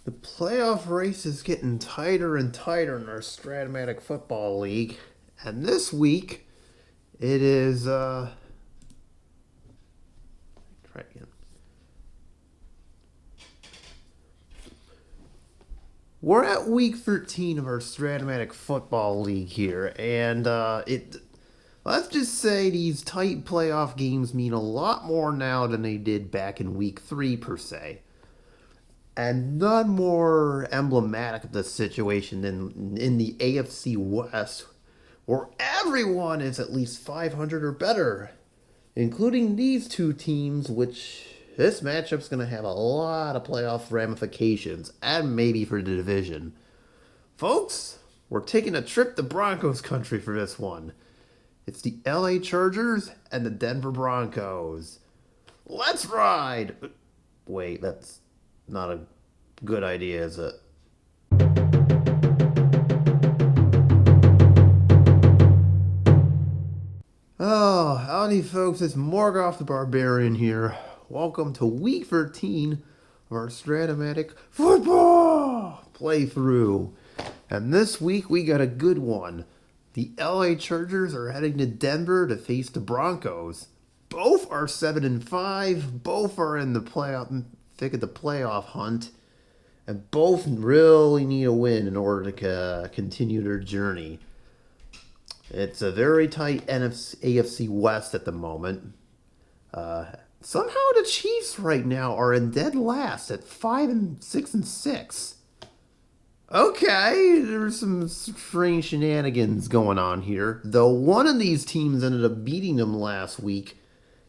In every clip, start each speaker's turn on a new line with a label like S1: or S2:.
S1: The playoff race is getting tighter and tighter in our Strat-O-Matic football league. And this week, it is, try again. We're at week 13 of our Strat-O-Matic football league here. And, let's just say these tight playoff games mean a lot more now than they did back in week 3, per se. And none more emblematic of the situation than in the AFC West, where everyone is at least 500 or better, including these two teams, which this matchup's going to have a lot of playoff ramifications, and maybe for the division. Folks, we're taking a trip to Broncos country for this one. It's the LA Chargers and the Denver Broncos. Let's ride! Wait, that's not a good idea, is it? Oh, howdy folks, it's Morgoth the Barbarian here. Welcome to week 13 of our Strat-O-Matic football playthrough. And this week we got a good one. The LA Chargers are heading to Denver to face the Broncos. Both are 7-5, both are in the thick of the playoff hunt, and both really need a win in order to continue their journey. It's a very tight AFC West at the moment. Somehow the Chiefs right now are in dead last at 5-6. Okay, there's some strange shenanigans going on here. Though one of these teams ended up beating them last week,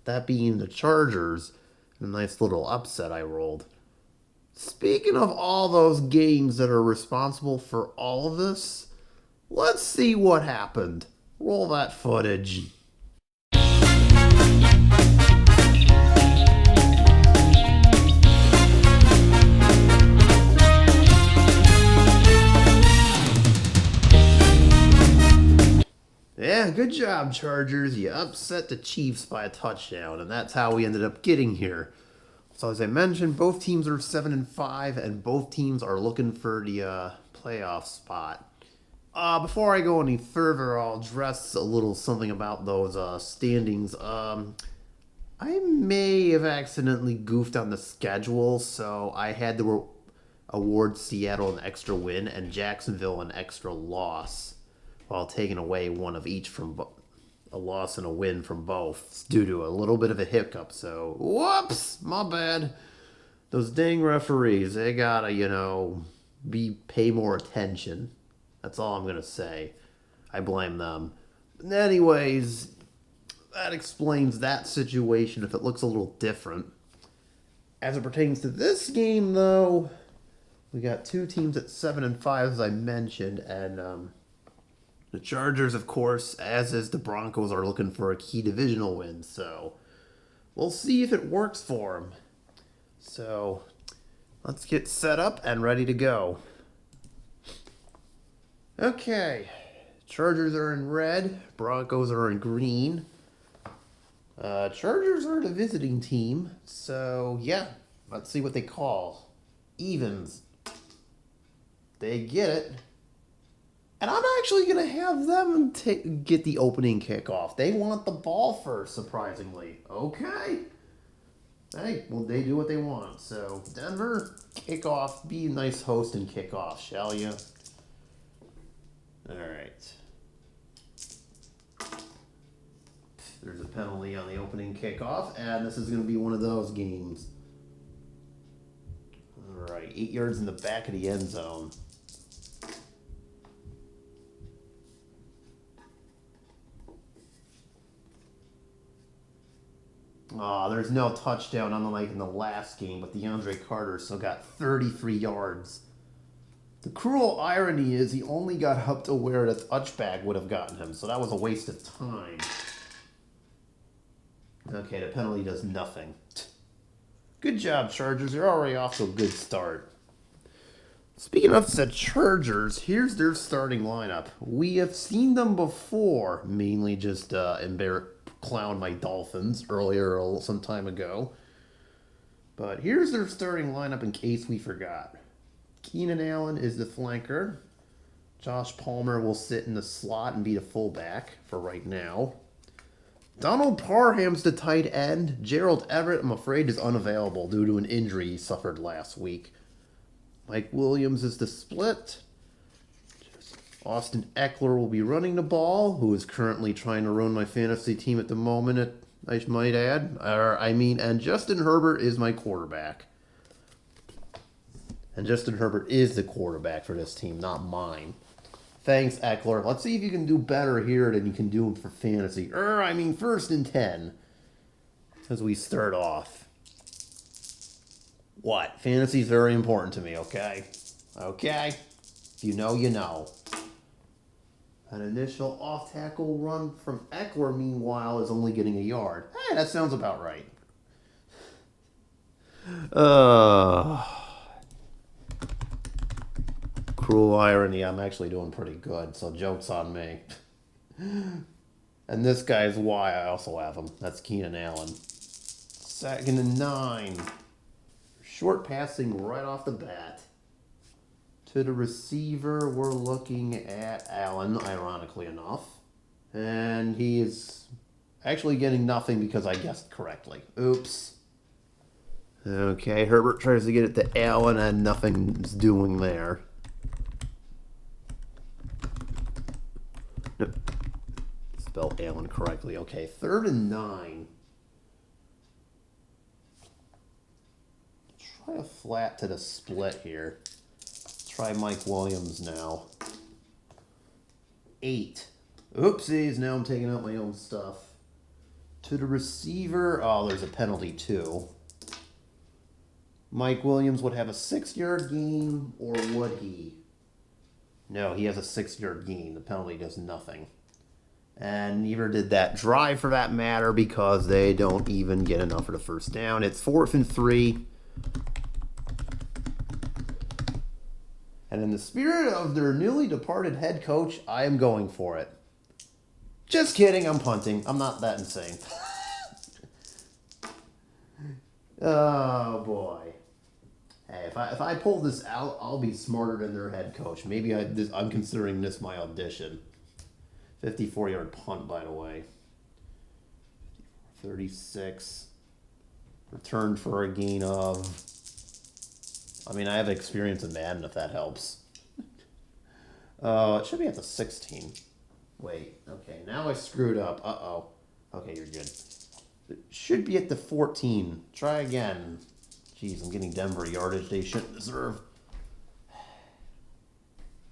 S1: that being the Chargers. A nice little upset I rolled. Speaking of all those games that are responsible for all of this, let's see what happened. Roll that footage. Yeah, good job, Chargers. You upset the Chiefs by a touchdown, and that's how we ended up getting here. So as I mentioned, both teams are 7-5, and both teams are looking for the playoff spot. Before I go any further, I'll address a little something about those standings. I may have accidentally goofed on the schedule, so I had to award Seattle an extra win and Jacksonville an extra loss, while taking away one of each from a loss and a win from both due to a little bit of a hiccup. So, whoops, my bad. Those dang referees, they gotta, pay more attention. That's all I'm gonna say. I blame them. Anyways, that explains that situation if it looks a little different. As it pertains to this game, though, we got two teams at 7-5, as I mentioned, and the Chargers, of course, as is the Broncos, are looking for a key divisional win, so we'll see if it works for them. So let's get set up and ready to go. Okay, Chargers are in red, Broncos are in green. Chargers are the visiting team, so yeah, let's see what they call. Evens. They get it. And I'm actually going to have them get the opening kickoff. They want the ball first, surprisingly. Okay. Hey, well, they do what they want. So, Denver, kickoff. Be a nice host and kickoff, shall you? All right. There's a penalty on the opening kickoff, and this is going to be one of those games. All right, 8 yards in the back of the end zone. There's no touchdown, unlike in the last game, but DeAndre Carter still got 33 yards. The cruel irony is he only got up to where the touchback would have gotten him, so that was a waste of time. Okay, the penalty does nothing. Good job, Chargers. You're already off to a good start. Speaking of the Chargers, here's their starting lineup. We have seen them before, mainly just clown my Dolphins earlier some time ago. But here's their starting lineup in case we forgot. Keenan Allen is the flanker. Josh Palmer will sit in the slot and be the fullback for right now. Donald Parham's the tight end. Gerald Everett, I'm afraid, is unavailable due to an injury he suffered last week. Mike Williams is the split. Austin Eckler will be running the ball, who is currently trying to run my fantasy team at the moment, I might add. And Justin Herbert is my quarterback. And Justin Herbert is the quarterback for this team, not mine. Thanks, Eckler. Let's see if you can do better here than you can do for fantasy. 1st and 10. As we start off. What? Fantasy's very important to me, okay? Okay? If you know, you know. An initial off-tackle run from Eckler, meanwhile, is only getting a yard. Hey, that sounds about right. Cruel irony, I'm actually doing pretty good, so joke's on me. And this guy's why I also have him. That's Keenan Allen. 2nd and 9. Short passing right off the bat. To the receiver, we're looking at Allen, ironically enough. And he is actually getting nothing because I guessed correctly. Oops. Okay, Herbert tries to get it to Allen and nothing's doing there. Nope. Spell Allen correctly. Okay, 3rd and 9. Try a flat to the split here. Try Mike Williams now. 8. Oopsies, now I'm taking out my own stuff. To the receiver. Oh, there's a penalty too. Mike Williams would have a 6-yard gain, or would he? No, he has a 6-yard gain. The penalty does nothing. And neither did that drive for that matter because they don't even get enough for the first down. It's 4th and 3. And in the spirit of their newly departed head coach, I am going for it. Just kidding, I'm punting. I'm not that insane. Oh, boy. Hey, if I pull this out, I'll be smarter than their head coach. Maybe I'm considering this my audition. 54-yard punt, by the way. 36. Returned for a gain of... I have experience in Madden, if that helps. It should be at the 16. Wait, okay, now I screwed up. Uh-oh. Okay, you're good. It should be at the 14. Try again. Jeez, I'm getting Denver yardage they shouldn't deserve.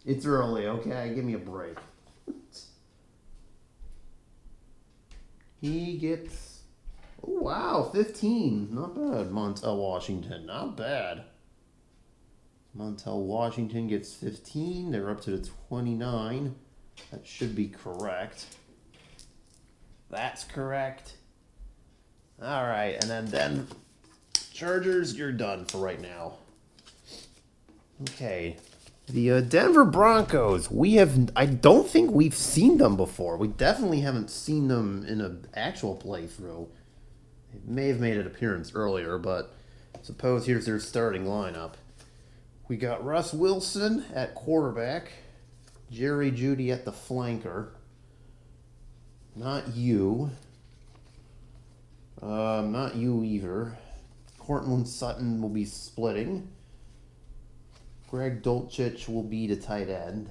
S1: It's early, okay? Give me a break. He gets... Oh, wow, 15. Not bad, Montel Washington. Not bad. Montel Washington gets 15. They're up to the 29. That should be correct. That's correct. All right, and then Chargers, you're done for right now. Okay. The Denver Broncos, I don't think we've seen them before. We definitely haven't seen them in an actual playthrough. They may have made an appearance earlier, but suppose here's their starting lineup. We got Russ Wilson at quarterback. Jerry Jeudy at the flanker. Not you. Not you either. Cortland Sutton will be splitting. Greg Dulcich will be the tight end.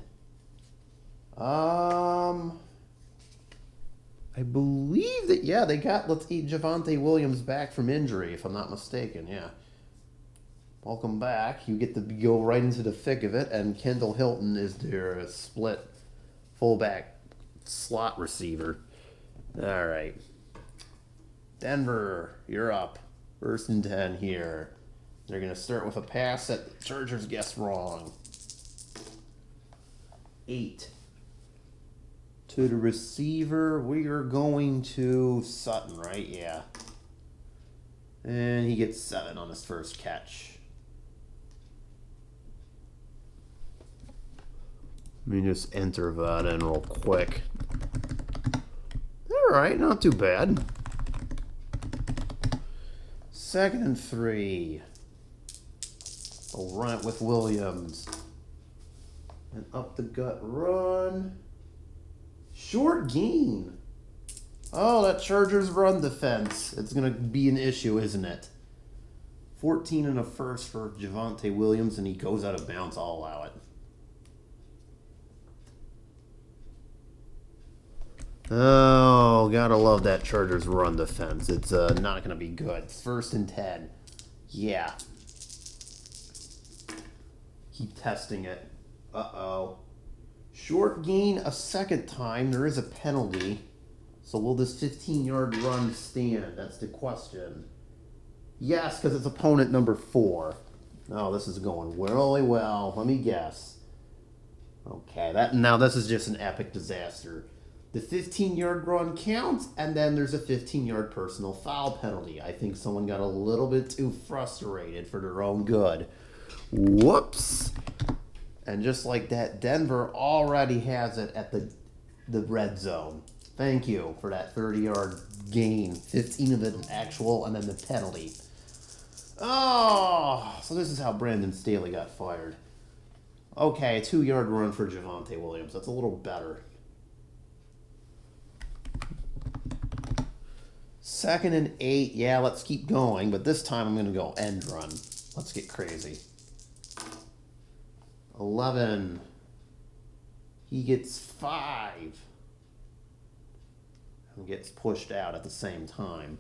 S1: I believe that, yeah, let's eat Javonte Williams back from injury, if I'm not mistaken, yeah. Welcome back. You get to go right into the thick of it, and Kendall Hilton is their split fullback slot receiver. All right. Denver, you're up. 1st and 10 here. They're going to start with a pass that the Chargers guessed wrong. 8. To the receiver, we are going to Sutton, right? Yeah. And he gets 7 on his first catch. Let me just enter that in real quick. All right, not too bad. 2nd and 3. I'll run it with Williams. And up the gut run. Short gain. Oh, that Chargers run defense. It's going to be an issue, isn't it? 14 and a first for Javonte Williams, and he goes out of bounds. I'll allow it. Oh, gotta love that Chargers run defense. It's not going to be good. It's 1st and 10. Yeah. Keep testing it. Uh-oh. Short gain a second time. There is a penalty. So will this 15-yard run stand? That's the question. Yes, because it's opponent number 4. Oh, this is going really well. Let me guess. Okay, now this is just an epic disaster. The 15-yard run counts, and then there's a 15-yard personal foul penalty. I think someone got a little bit too frustrated for their own good. Whoops. And just like that, Denver already has it at the red zone. Thank you for that 30-yard gain. 15 of it actual, and then the penalty. Oh, so this is how Brandon Staley got fired. Okay, a 2-yard run for Javonte Williams. That's a little better. 2nd and 8. Yeah, let's keep going, but this time I'm going to go end run. Let's get crazy. 11. He gets 5. And gets pushed out at the same time.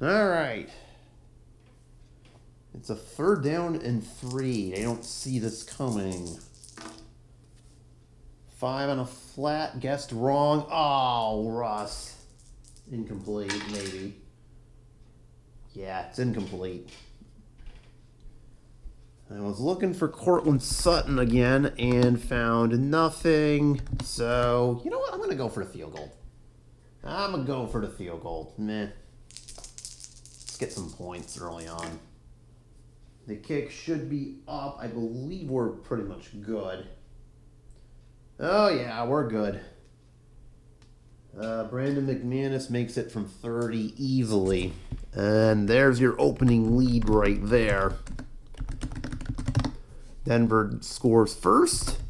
S1: All right. It's a 3rd down and 3. They don't see this coming. 5 on a flat. Guessed wrong. Oh, Russ. Incomplete, maybe. Yeah, it's incomplete. I was looking for Cortland Sutton again and found nothing. So, you know what? I'm going to go for the field goal. I'm going to go for the field goal. Meh. Let's get some points early on. The kick should be up. I believe we're pretty much good. Oh, yeah, we're good. Brandon McManus makes it from 30 easily. And there's your opening lead right there. Denver scores first,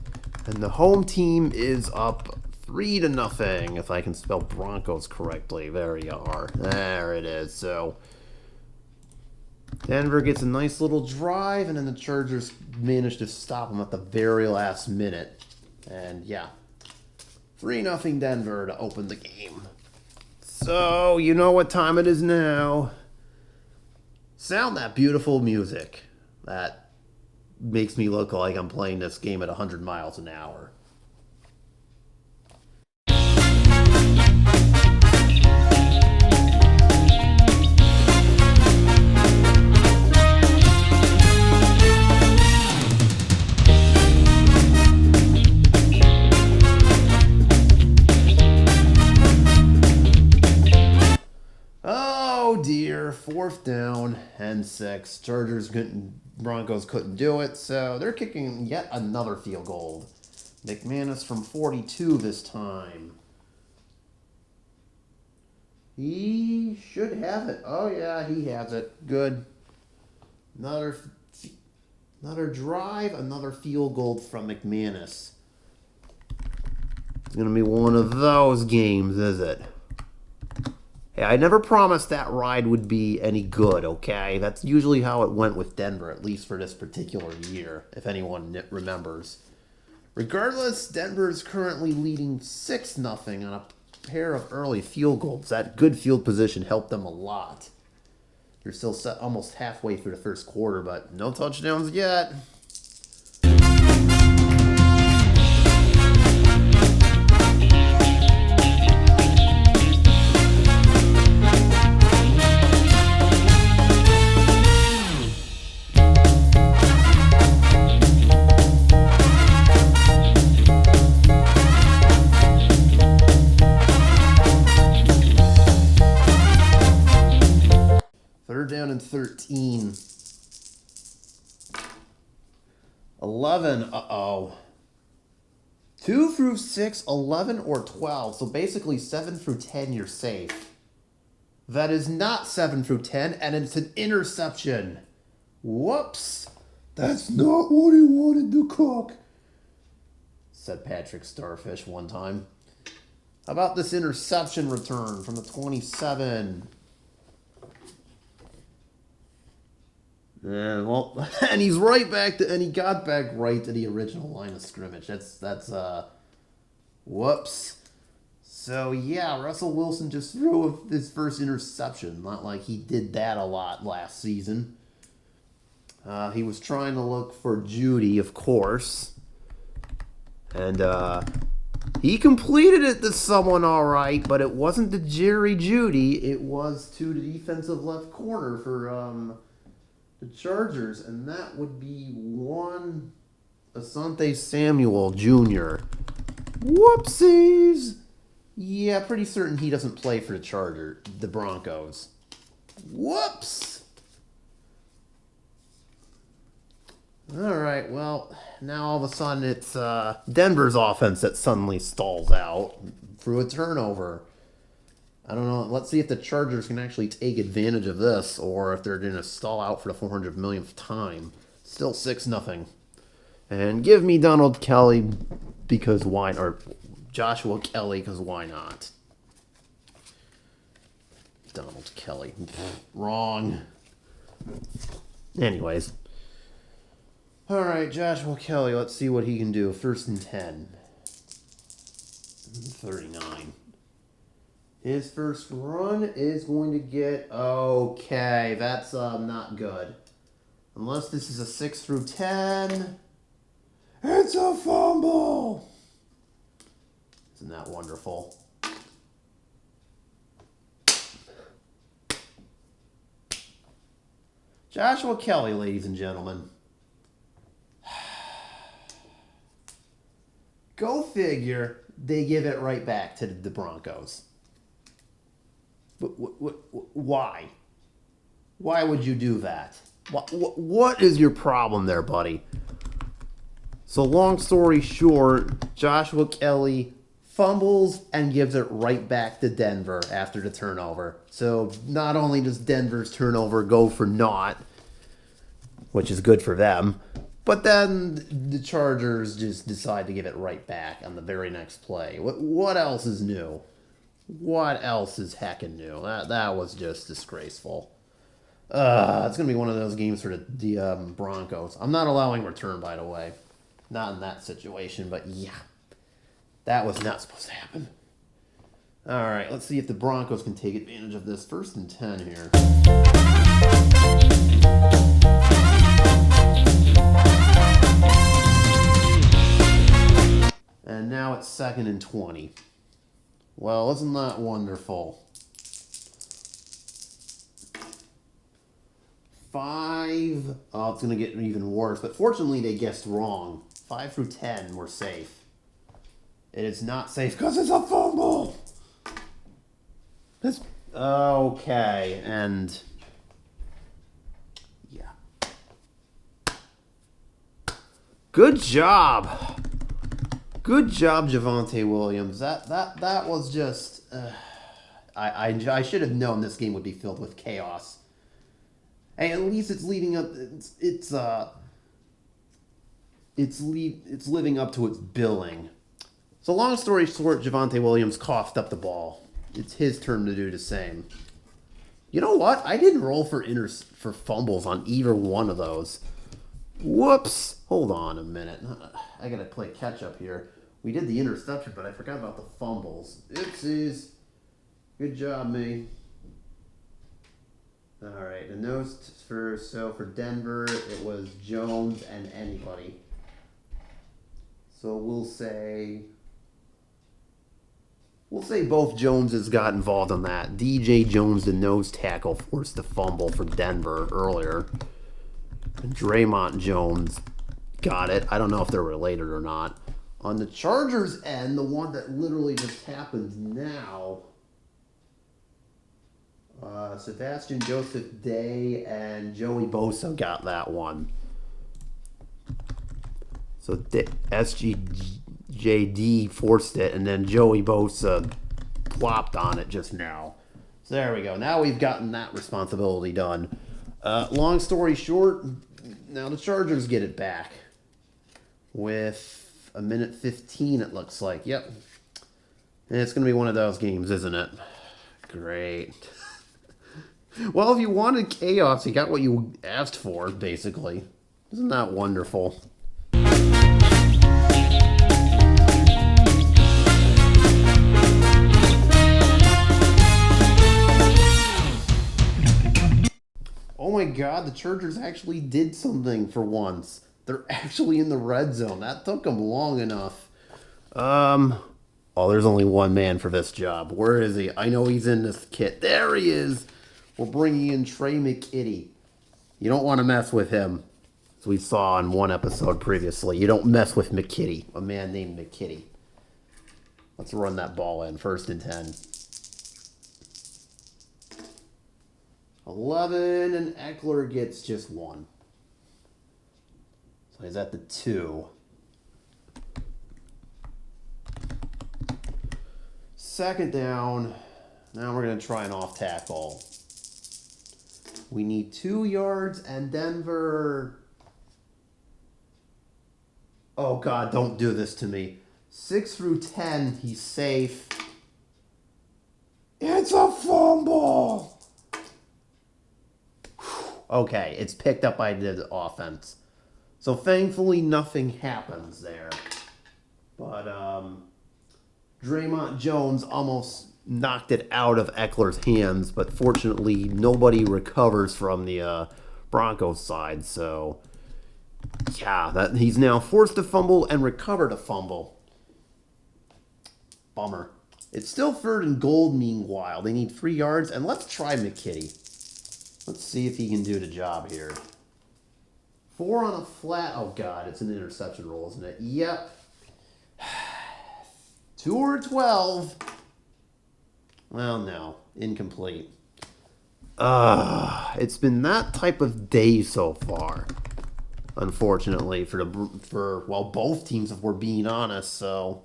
S1: and the home team is up 3-0, if I can spell Broncos correctly. There you are. There it is. So Denver gets a nice little drive, and then the Chargers manage to stop them at the very last minute. And yeah, 3-0 Denver to open the game. So you know what time it is now. Sound that beautiful music. That makes me look like I'm playing this game at 100 miles an hour. Oh dear, 4th down and 6. Broncos couldn't do it, so they're kicking yet another field goal. McManus from 42 this time. He should have it. Oh yeah, he has it. Good. Another drive, another field goal from McManus. It's going to be one of those games, is it? Hey, I never promised that ride would be any good, okay? That's usually how it went with Denver, at least for this particular year, if anyone remembers. Regardless, Denver is currently leading 6-0 on a pair of early field goals. That good field position helped them a lot. They're still almost halfway through the first quarter, but no touchdowns yet. Down in 13. 11. Uh-oh. 2 through 6, 11, or 12. So basically 7 through 10, you're safe. That is not 7 through 10, and it's an interception. Whoops. That's not what he wanted to cook, said Patrick Starfish one time. How about this interception return from the 27? Well, and he's right back to, and he got back right to the original line of scrimmage. That's whoops. So yeah, Russell Wilson just threw his first interception. Not like he did that a lot last season. He was trying to look for Judy, of course. And he completed it to someone all right, but it wasn't to Jerry Judy. It was to the defensive left corner for the Chargers, and that would be one Asante Samuel Jr. Whoopsies! Yeah, pretty certain he doesn't play for the Broncos. Whoops! Alright, well, now all of a sudden it's Denver's offense that suddenly stalls out through a turnover. I don't know. Let's see if the Chargers can actually take advantage of this, or if they're going to stall out for the 400 millionth time. Still 6-0. And give me Donald Kelly because why, or Joshua Kelly because why not? Donald Kelly. Wrong. Anyways. All right, Joshua Kelly. Let's see what he can do. 1st and 10. 39. His first run is going to get... Okay, that's not good. Unless this is a 6 through 10. It's a fumble! Isn't that wonderful? Joshua Kelly, ladies and gentlemen. Go figure, they give it right back to the Broncos. Why? Why would you do that? What is your problem there, buddy? So long story short, Joshua Kelly fumbles and gives it right back to Denver after the turnover. So not only does Denver's turnover go for naught, which is good for them, but then the Chargers just decide to give it right back on the very next play. What else is new? What else is heckin' new? That was just disgraceful. It's going to be one of those games for the Broncos. I'm not allowing return, by the way. Not in that situation, but yeah. That was not supposed to happen. All right, let's see if the Broncos can take advantage of this. 1st and 10 here. And now it's 2nd and 20. Well, isn't that wonderful? 5. Oh, it's going to get even worse. But fortunately, they guessed wrong. 5 through 10 were safe. It is not safe because it's a fumble. That's okay. And yeah. Good job. Good job, Javonte Williams. That was just. I should have known this game would be filled with chaos. Hey, at least it's leading up. It's living up to its billing. So long story short, Javonte Williams coughed up the ball. It's his turn to do the same. You know what? I didn't roll for fumbles on either one of those. Whoops. Hold on a minute. I gotta play catch up here. We did the interception, but I forgot about the fumbles. Oopsies. Good job, me. All right, the notes for Denver, it was Jones and anybody. So we'll say both Joneses got involved on that. DJ Jones, the nose tackle, forced the fumble for Denver earlier. And Draymond Jones got it. I don't know if they're related or not. On the Chargers end, the one that literally just happened now, Sebastian Joseph Day and Joey Bosa got that one. So SGJD forced it, and then Joey Bosa plopped on it just now. So there we go. Now we've gotten that responsibility done. Long story short, now the Chargers get it back. With a minute 15, it looks like. Yep. And it's going to be one of those games, isn't it? Great. Well, if you wanted chaos, you got what you asked for, basically. Isn't that wonderful? Oh my god, the Chargers actually did something for once. They're actually in the red zone. That took them long enough. Oh, there's only one man for this job. Where is he? I know he's in this kit. There he is. We're bringing in Trey McKitty. You don't want to mess with him. As we saw in one episode previously. You don't mess with McKitty. A man named McKitty. Let's run that ball in. 1st and 10. 11, and Eckler gets just 1. So he's at the 2. 2nd down. Now we're going to try an off tackle. We need 2 yards, and Denver... Oh, God, don't do this to me. 6 through 10, he's safe. It's a fumble! Okay, it's picked up by the offense. So thankfully nothing happens there. But Draymond Jones almost knocked it out of Eckler's hands, but fortunately nobody recovers from the Broncos side. So yeah, he's now forced to fumble and recovered a fumble. Bummer. It's still 3rd and goal meanwhile. They need 3 yards, and let's try McKitty. Let's see if he can do the job here. 4 on a flat. Oh, God, it's an interception roll, isn't it? Yep. 2 or 12. Well, no. Incomplete. It's been that type of day so far. Unfortunately, for both teams, if we're being honest. So,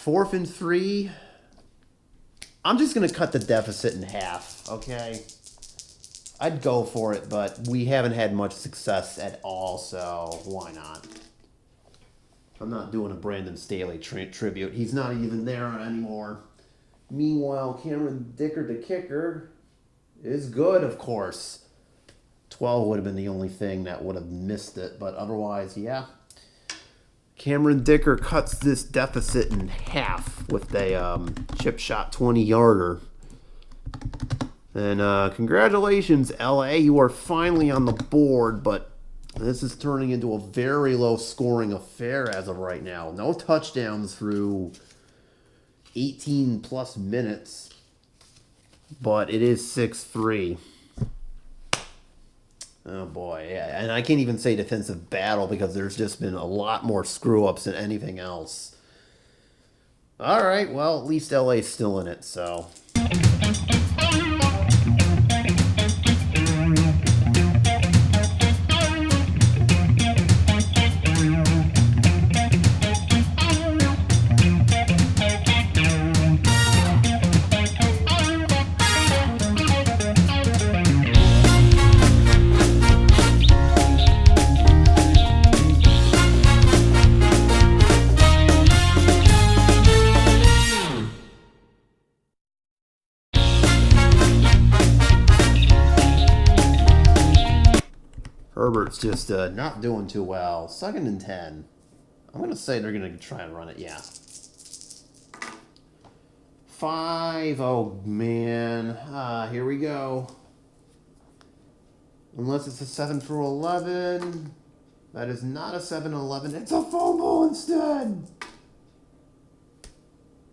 S1: 4th and 3. I'm just going to cut the deficit in half, okay? I'd go for it, but we haven't had much success at all, so why not? I'm not doing a Brandon Staley tribute. He's not even there anymore. Meanwhile, Cameron Dicker, the kicker, is good, of course. 12 would have been the only thing that would have missed it, but otherwise, yeah. Cameron Dicker cuts this deficit in half with a chip shot 20-yarder. And congratulations, LA. You are finally on the board, but this is turning into a very low-scoring affair as of right now. No touchdowns through 18-plus minutes, but it is 6-3. Oh, boy. Yeah. And I can't even say defensive battle because there's just been a lot more screw-ups than anything else. All right. Well, at least LA's still in it, so... Herbert's just not doing too well. 2nd and 10. I'm going to say they're going to try and run it. Yeah. 5. Oh, man. Here we go. Unless it's a 7 through 11. That is not a 7-11. It's a fumble instead.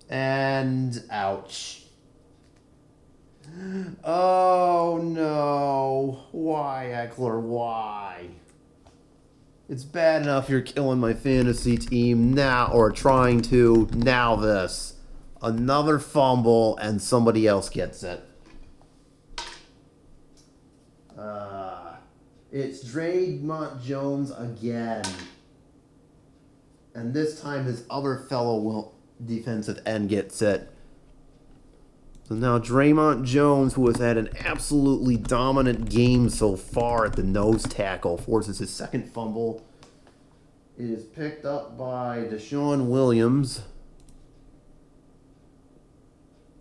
S1: And ouch. Oh, no. Why, Eckler? Why? It's bad enough you're killing my fantasy team now, or trying to. Now this. Another fumble, and somebody else gets it. It's Draymond Jones again. And this time his other fellow defensive end gets it. So now Draymond Jones, who has had an absolutely dominant game so far at the nose tackle, forces his second fumble. It is picked up by Deshaun Williams.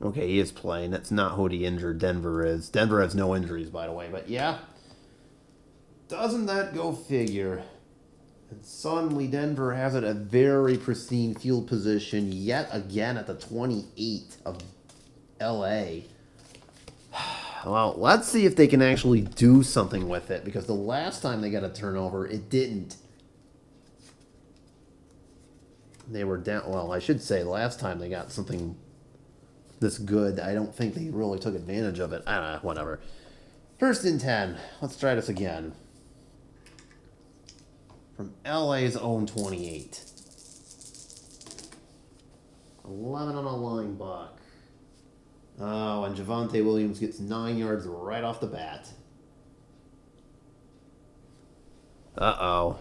S1: Okay, he is playing. That's not who the injured Denver is. Denver has no injuries, by the way. But yeah, doesn't that go figure? And suddenly Denver has it a very pristine field position yet again at the 28 of LA. Well, let's see if they can actually do something with it, because the last time they got a turnover, it didn't. They were down. Well, I should say last time they got something this good, I don't think they really took advantage of it. I don't know, whatever. 1st and 10. Let's try this again. From LA's own 28. 11 on a line buck. Oh, and Javonte Williams gets 9 yards right off the bat. Uh-oh.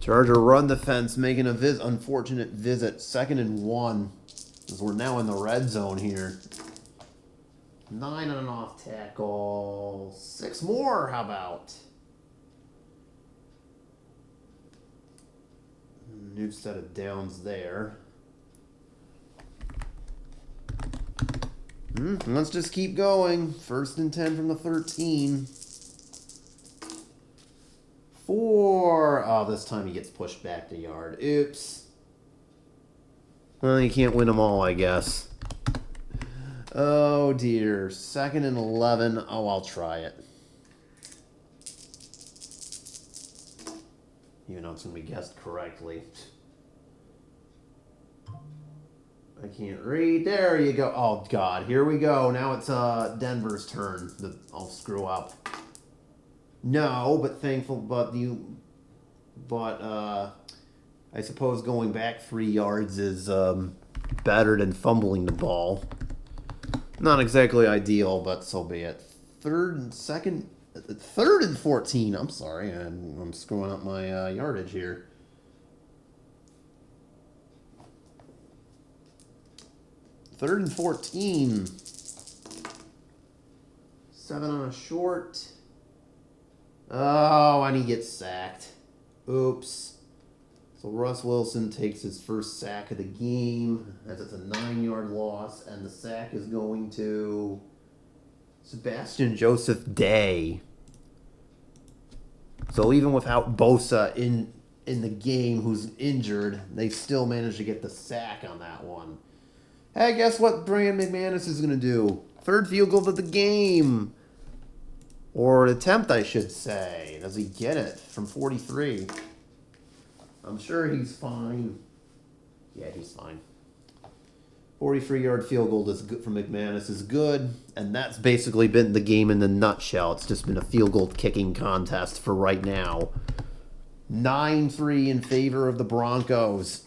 S1: Charger run the fence, making a unfortunate visit. 2nd and 1. As we're now in the red zone here. 9 on an off tackle. 6 more, how about? New set of downs there. Let's just keep going. 1st and 10 from the 13. 4. Oh, this time he gets pushed back the yard. Oops. Well, you can't win them all, I guess. Oh, dear. 2nd and 11. Oh, I'll try it. Even though it's going to be guessed correctly. I can't read. There you go. Oh, God. Here we go. Now it's Denver's turn. I'll screw up. No, but thankful. I suppose going back 3 yards is better than fumbling the ball. Not exactly ideal, but so be it. 3rd and 14. I'm sorry, I'm screwing up my yardage here. 3rd and 14. 7 on a short. Oh, and he gets sacked. Oops. So Russ Wilson takes his first sack of the game, as it's a 9-yard loss, and the sack is going to Sebastian Joseph Day. So even without Bosa in the game, who's injured, they still managed to get the sack on that one. Hey, guess what Brandon McManus is going to do? 3rd field goal of the game. Or attempt, I should say. Does he get it from 43? I'm sure he's fine. Yeah, he's fine. 43-yard field goal is good from McManus is good, and that's basically been the game in the nutshell. It's just been a field goal kicking contest for right now. 9-3 in favor of the Broncos.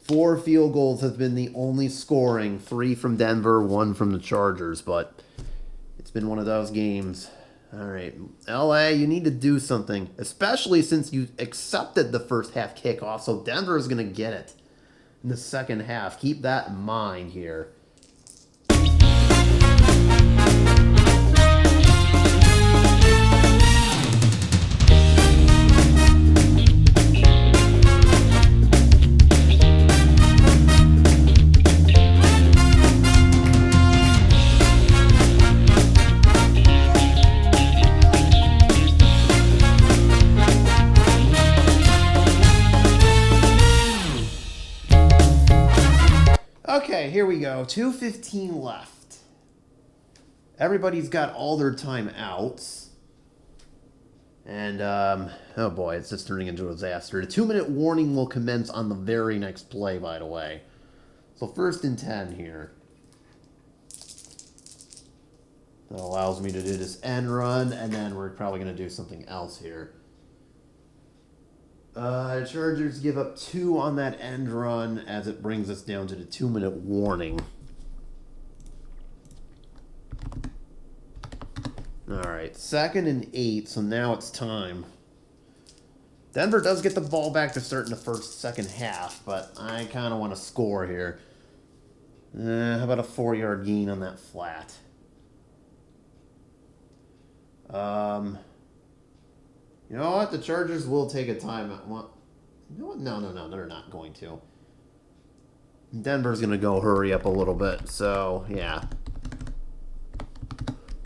S1: 4 field goals have been the only scoring. 3 from Denver, 1 from the Chargers, but it's been one of those games. All right, LA, you need to do something, especially since you accepted the first half kickoff, so Denver is going to get it in the second half. Keep that in mind here. Okay, here we go. 2:15 left. Everybody's got all their timeouts. And, oh boy, it's just turning into a disaster. The 2-minute warning will commence on the very next play, by the way. So 1st and 10 here. That allows me to do this end run, and then we're probably going to do something else here. Chargers give up 2 on that end run as it brings us down to the 2-minute warning. Alright, 2nd and 8, so now it's time. Denver does get the ball back to start in the second half, but I kind of want to score here. How about a 4-yard gain on that flat? You know what? The Chargers will take a timeout. Well, you know what? No, they're not going to. Denver's going to go hurry up a little bit, so yeah.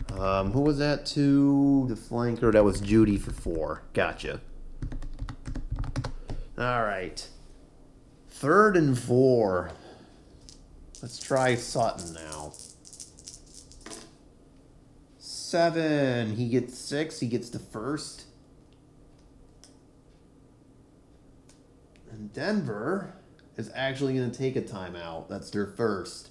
S1: Who was that to? The flanker. That was Judy for 4. Gotcha. All right. 3rd and 4. Let's try Sutton now. 7. He gets 6. He gets the first. And Denver is actually going to take a timeout. That's their first.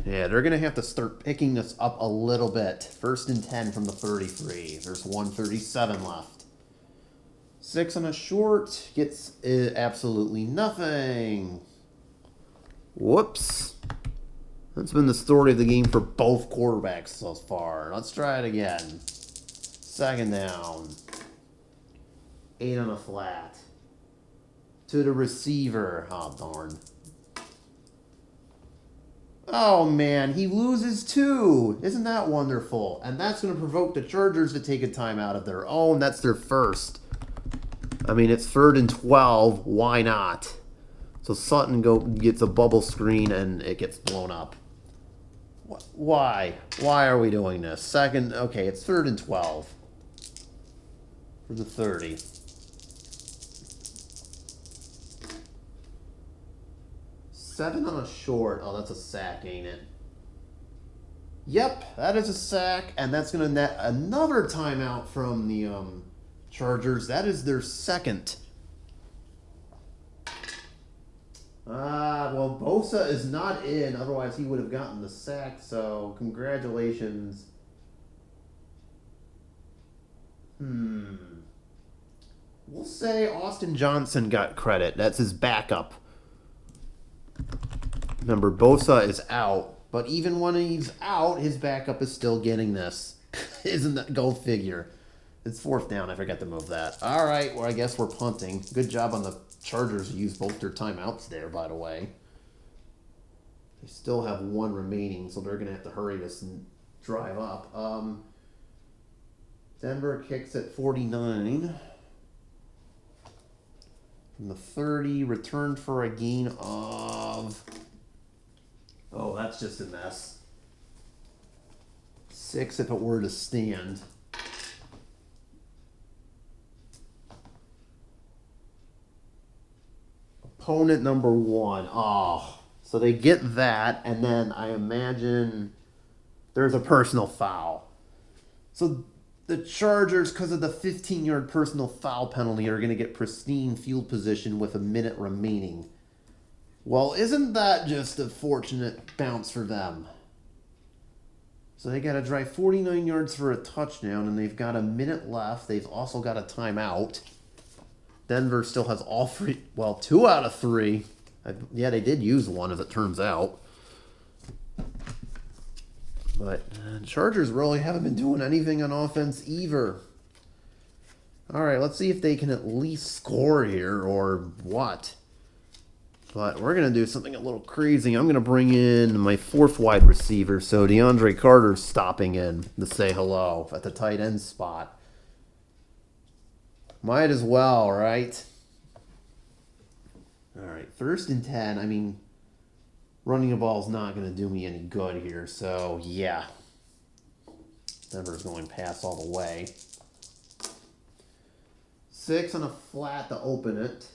S1: Yeah, they're going to have to start picking this up a little bit. 1st and 10 from the 33. There's 1:37 left. 6 on a short. Gets absolutely nothing. Whoops. That's been the story of the game for both quarterbacks so far. Let's try it again. 2nd down. 8 on a flat. To the receiver. Oh, darn. Oh, man, he loses 2. Isn't that wonderful? And that's going to provoke the Chargers to take a timeout of their own. That's their first. I mean, it's 3rd and 12. Why not? So Sutton gets a bubble screen, and it gets blown up. Why? Why are we doing this? 2nd, okay, it's 3rd and 12. For the 30. Seven on a short. Oh, that's a sack, ain't it? Yep, that is a sack, and that's going to net another timeout from the Chargers. That is their second. Well, Bosa is not in. Otherwise, he would have gotten the sack, so congratulations. We'll say Austin Johnson got credit. That's his backup. Remember, Bosa is out, but even when he's out, his backup is still getting this. Isn't that go figure? It's 4th down. I forgot to move that. All right, well, I guess we're punting. Good job on the Chargers to use both their timeouts there, by the way. They still have 1 remaining, so they're going to have to hurry this and drive up. Denver kicks at 49. From the 30, returned for a gain of... Oh, that's just a mess. 6 if it were to stand. Opponent number 1. Oh, so they get that, and then I imagine there's a personal foul. So the Chargers, because of the 15-yard personal foul penalty, are going to get pristine field position with a minute remaining. Well, isn't that just a fortunate bounce for them? So they got to drive 49 yards for a touchdown, and they've got a minute left. They've also got a timeout. Denver still has all 3, well, 2 out of 3. Yeah, they did use 1, as it turns out. But Chargers really haven't been doing anything on offense either. All right, let's see if they can at least score here or what. But we're going to do something a little crazy. I'm going to bring in my 4th wide receiver. So DeAndre Carter's stopping in to say hello at the tight end spot. Might as well, right? All right, 1st and 10. I mean, running the ball is not going to do me any good here. So, yeah. Denver's going pass all the way. 6 on a flat to open it.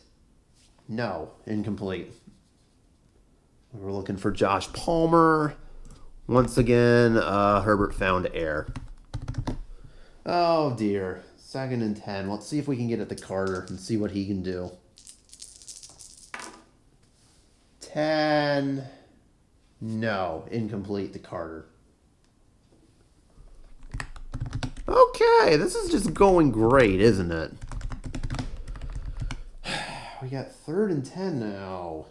S1: No, incomplete. We're looking for Josh Palmer. Once again, Herbert found air. Oh, dear. 2nd and 10. Let's see if we can get it to Carter and see what he can do. 10. No, incomplete to Carter. Okay, this is just going great, isn't it? We got 3rd and 10 now.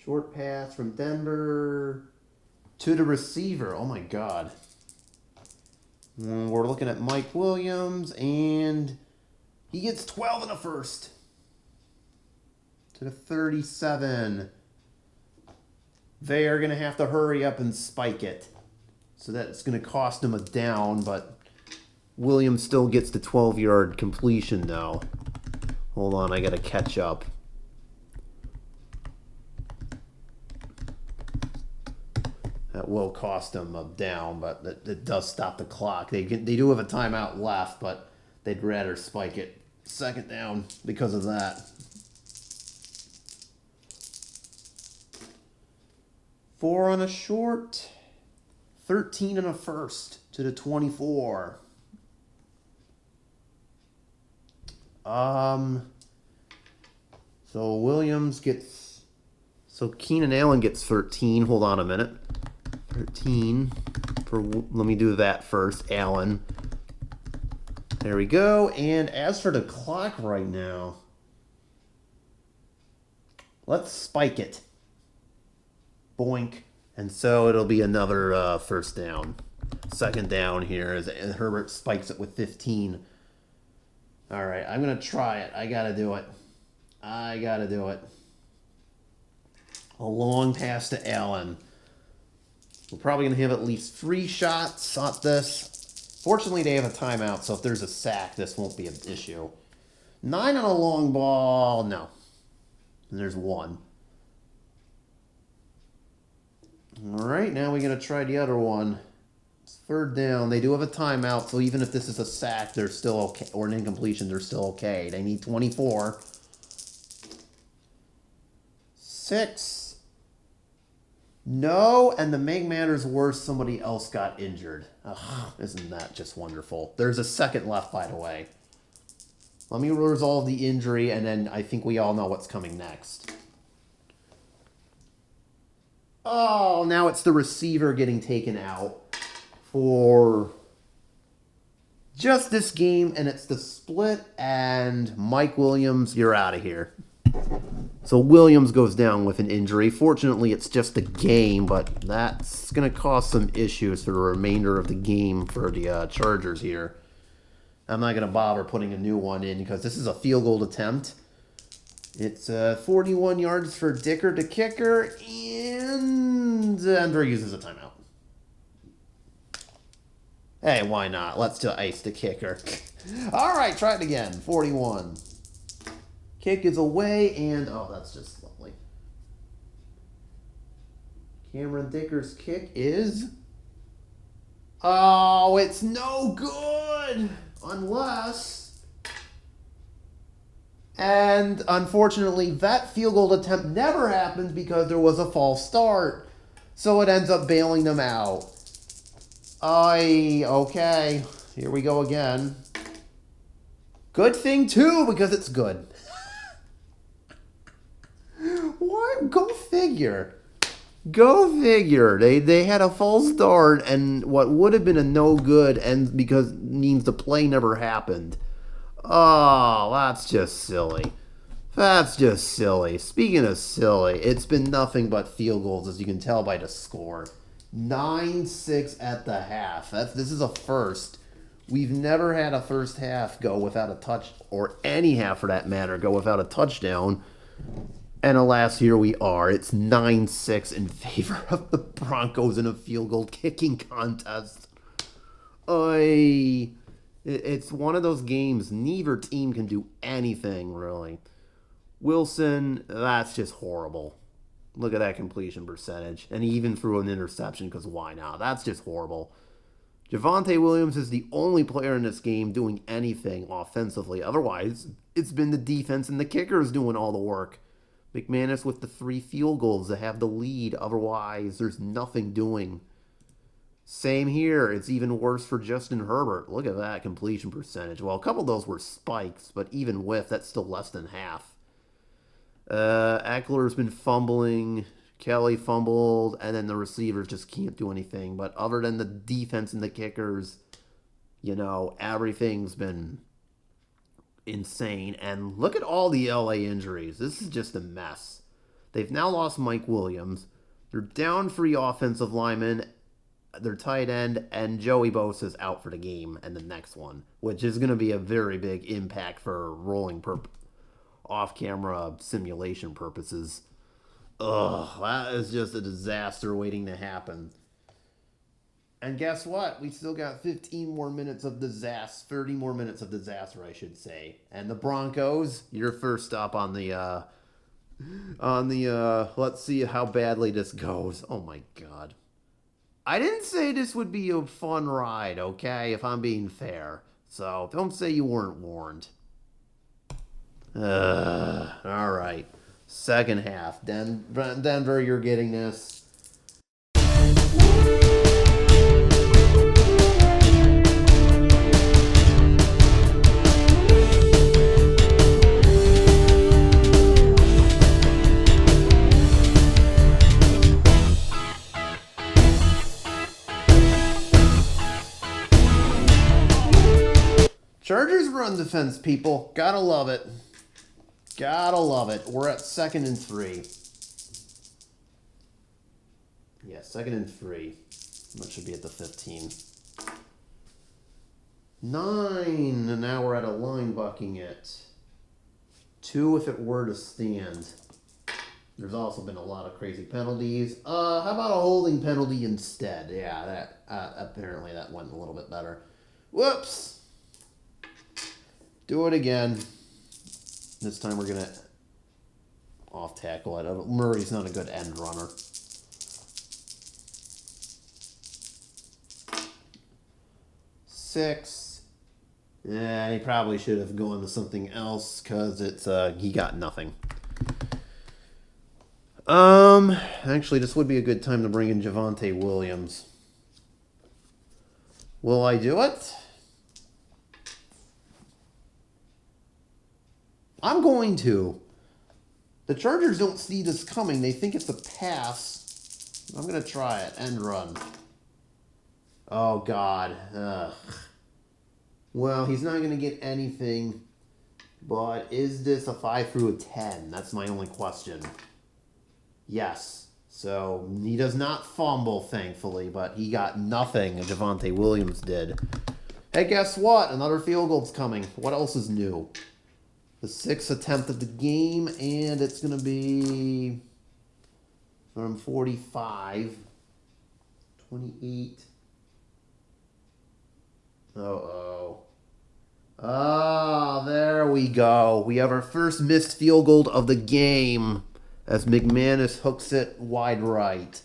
S1: Short pass from Denver to the receiver. Oh, my God. We're looking at Mike Williams, and he gets 12 in the first. To the 37. They are going to have to hurry up and spike it. So that's going to cost him a down, but Williams still gets the 12-yard completion now. Hold on, I got to catch up. That will cost him a down, but it does stop the clock. They do have a timeout left, but they'd rather spike it. Second down because of that. 4 on a short. 13 and a first to the 24. So Williams gets... So Keenan Allen gets 13. Hold on a minute. 13 for... Let me do that first. Allen. There we go. And as for the clock right now, let's spike it. Boink. And so it'll be another first down. Second down here as Herbert spikes it with 15. All right, I'm going to try it. I got to do it. A long pass to Allen. We're probably going to have at least 3 shots at this. Fortunately, they have a timeout, so if there's a sack, this won't be an issue. 9 on a long ball. No. And there's 1. All right, now we're going to try the other one. It's third down. They do have a timeout, so even if this is a sack, they're still okay, or an incompletion, they're still okay. They need 24. 6. No, and to make matters worse, somebody else got injured. Ugh, isn't that just wonderful? There's a second left, by the way. Let me resolve the injury, and then I think we all know what's coming next. Oh, now it's the receiver getting taken out for just this game, and it's the split, and Mike Williams, you're out of here. So Williams goes down with an injury. Fortunately, it's just a game, but that's going to cause some issues for the remainder of the game for the Chargers here. I'm not going to bother putting a new one in because this is a field goal attempt. It's 41 yards for Dicker to kicker, and Andrew uses a timeout. Hey, why not? Let's do ice the kicker. All right, try it again. 41. Kick is away, and oh, that's just lovely. Cameron Dicker's kick is... Oh, it's no good! Unless... And unfortunately, that field goal attempt never happened because there was a false start. So it ends up bailing them out. Okay, here we go again. Good thing, too, because it's good. What? Go figure. Go figure. They had a false start, and what would have been a no good and because means the play never happened. Oh, that's just silly. That's just silly. Speaking of silly, it's been nothing but field goals, as you can tell by the score. 9-6 at the half. This is a first. We've never had a first half go without a touch, or any half for that matter, go without a touchdown. And alas, here we are. It's 9-6 in favor of the Broncos in a field goal kicking contest. It's one of those games, neither team can do anything, really. Wilson, that's just horrible. Look at that completion percentage. And he even threw an interception, because why not? That's just horrible. Javonte Williams is the only player in this game doing anything offensively. Otherwise, it's been the defense and the kickers doing all the work. McManus with the 3 field goals to have the lead. Otherwise, there's nothing doing. Same here. It's even worse for Justin Herbert. Look at that completion percentage. Well, a couple of those were spikes, but even with, that's still less than half. Eckler's been fumbling. Kelly fumbled, and then the receivers just can't do anything. But other than the defense and the kickers, everything's been insane. And look at all the LA injuries. This is just a mess. They've now lost Mike Williams. They're down 3 offensive linemen. their tight end, and Joey Bosa's out for the game and the next one, which is going to be a very big impact for rolling off-camera simulation purposes. Ugh, that is just a disaster waiting to happen. And guess what? We still got 15 more minutes of disaster, 30 more minutes of disaster, I should say. And the Broncos, your first stop on the let's see how badly this goes. Oh my God. I didn't say this would be a fun ride, okay? If I'm being fair. So don't say you weren't warned. All right. Second half. Denver, you're getting this. Chargers run defense, people. Gotta love it. Gotta love it. We're at 2nd and 3. Yeah, 2nd and 3. That should be at the 15. 9. And now we're at a line bucking it. 2 if it were to stand. There's also been a lot of crazy penalties. How about a holding penalty instead? Yeah, that apparently that went a little bit better. Whoops. Do it again. This time we're going to off tackle it. Murray's not a good end runner. Six. Yeah, he probably should have gone to something else because it's he got nothing. Actually, this would be a good time to bring in Javonte Williams. Will I do it? I'm going to. The Chargers don't see this coming. They think it's a pass. I'm going to try it. End run. Oh, God. Ugh. Well, he's not going to get anything. But is this a 5 through a 10? That's my only question. Yes. So he does not fumble, thankfully. But he got nothing. Javonte Williams did. Hey, guess what? Another field goal's coming. What else is new? The 6th attempt of the game, and it's going to be from 45, 28. Uh-oh. Ah, there we go. We have our first missed field goal of the game as McManus hooks it wide right.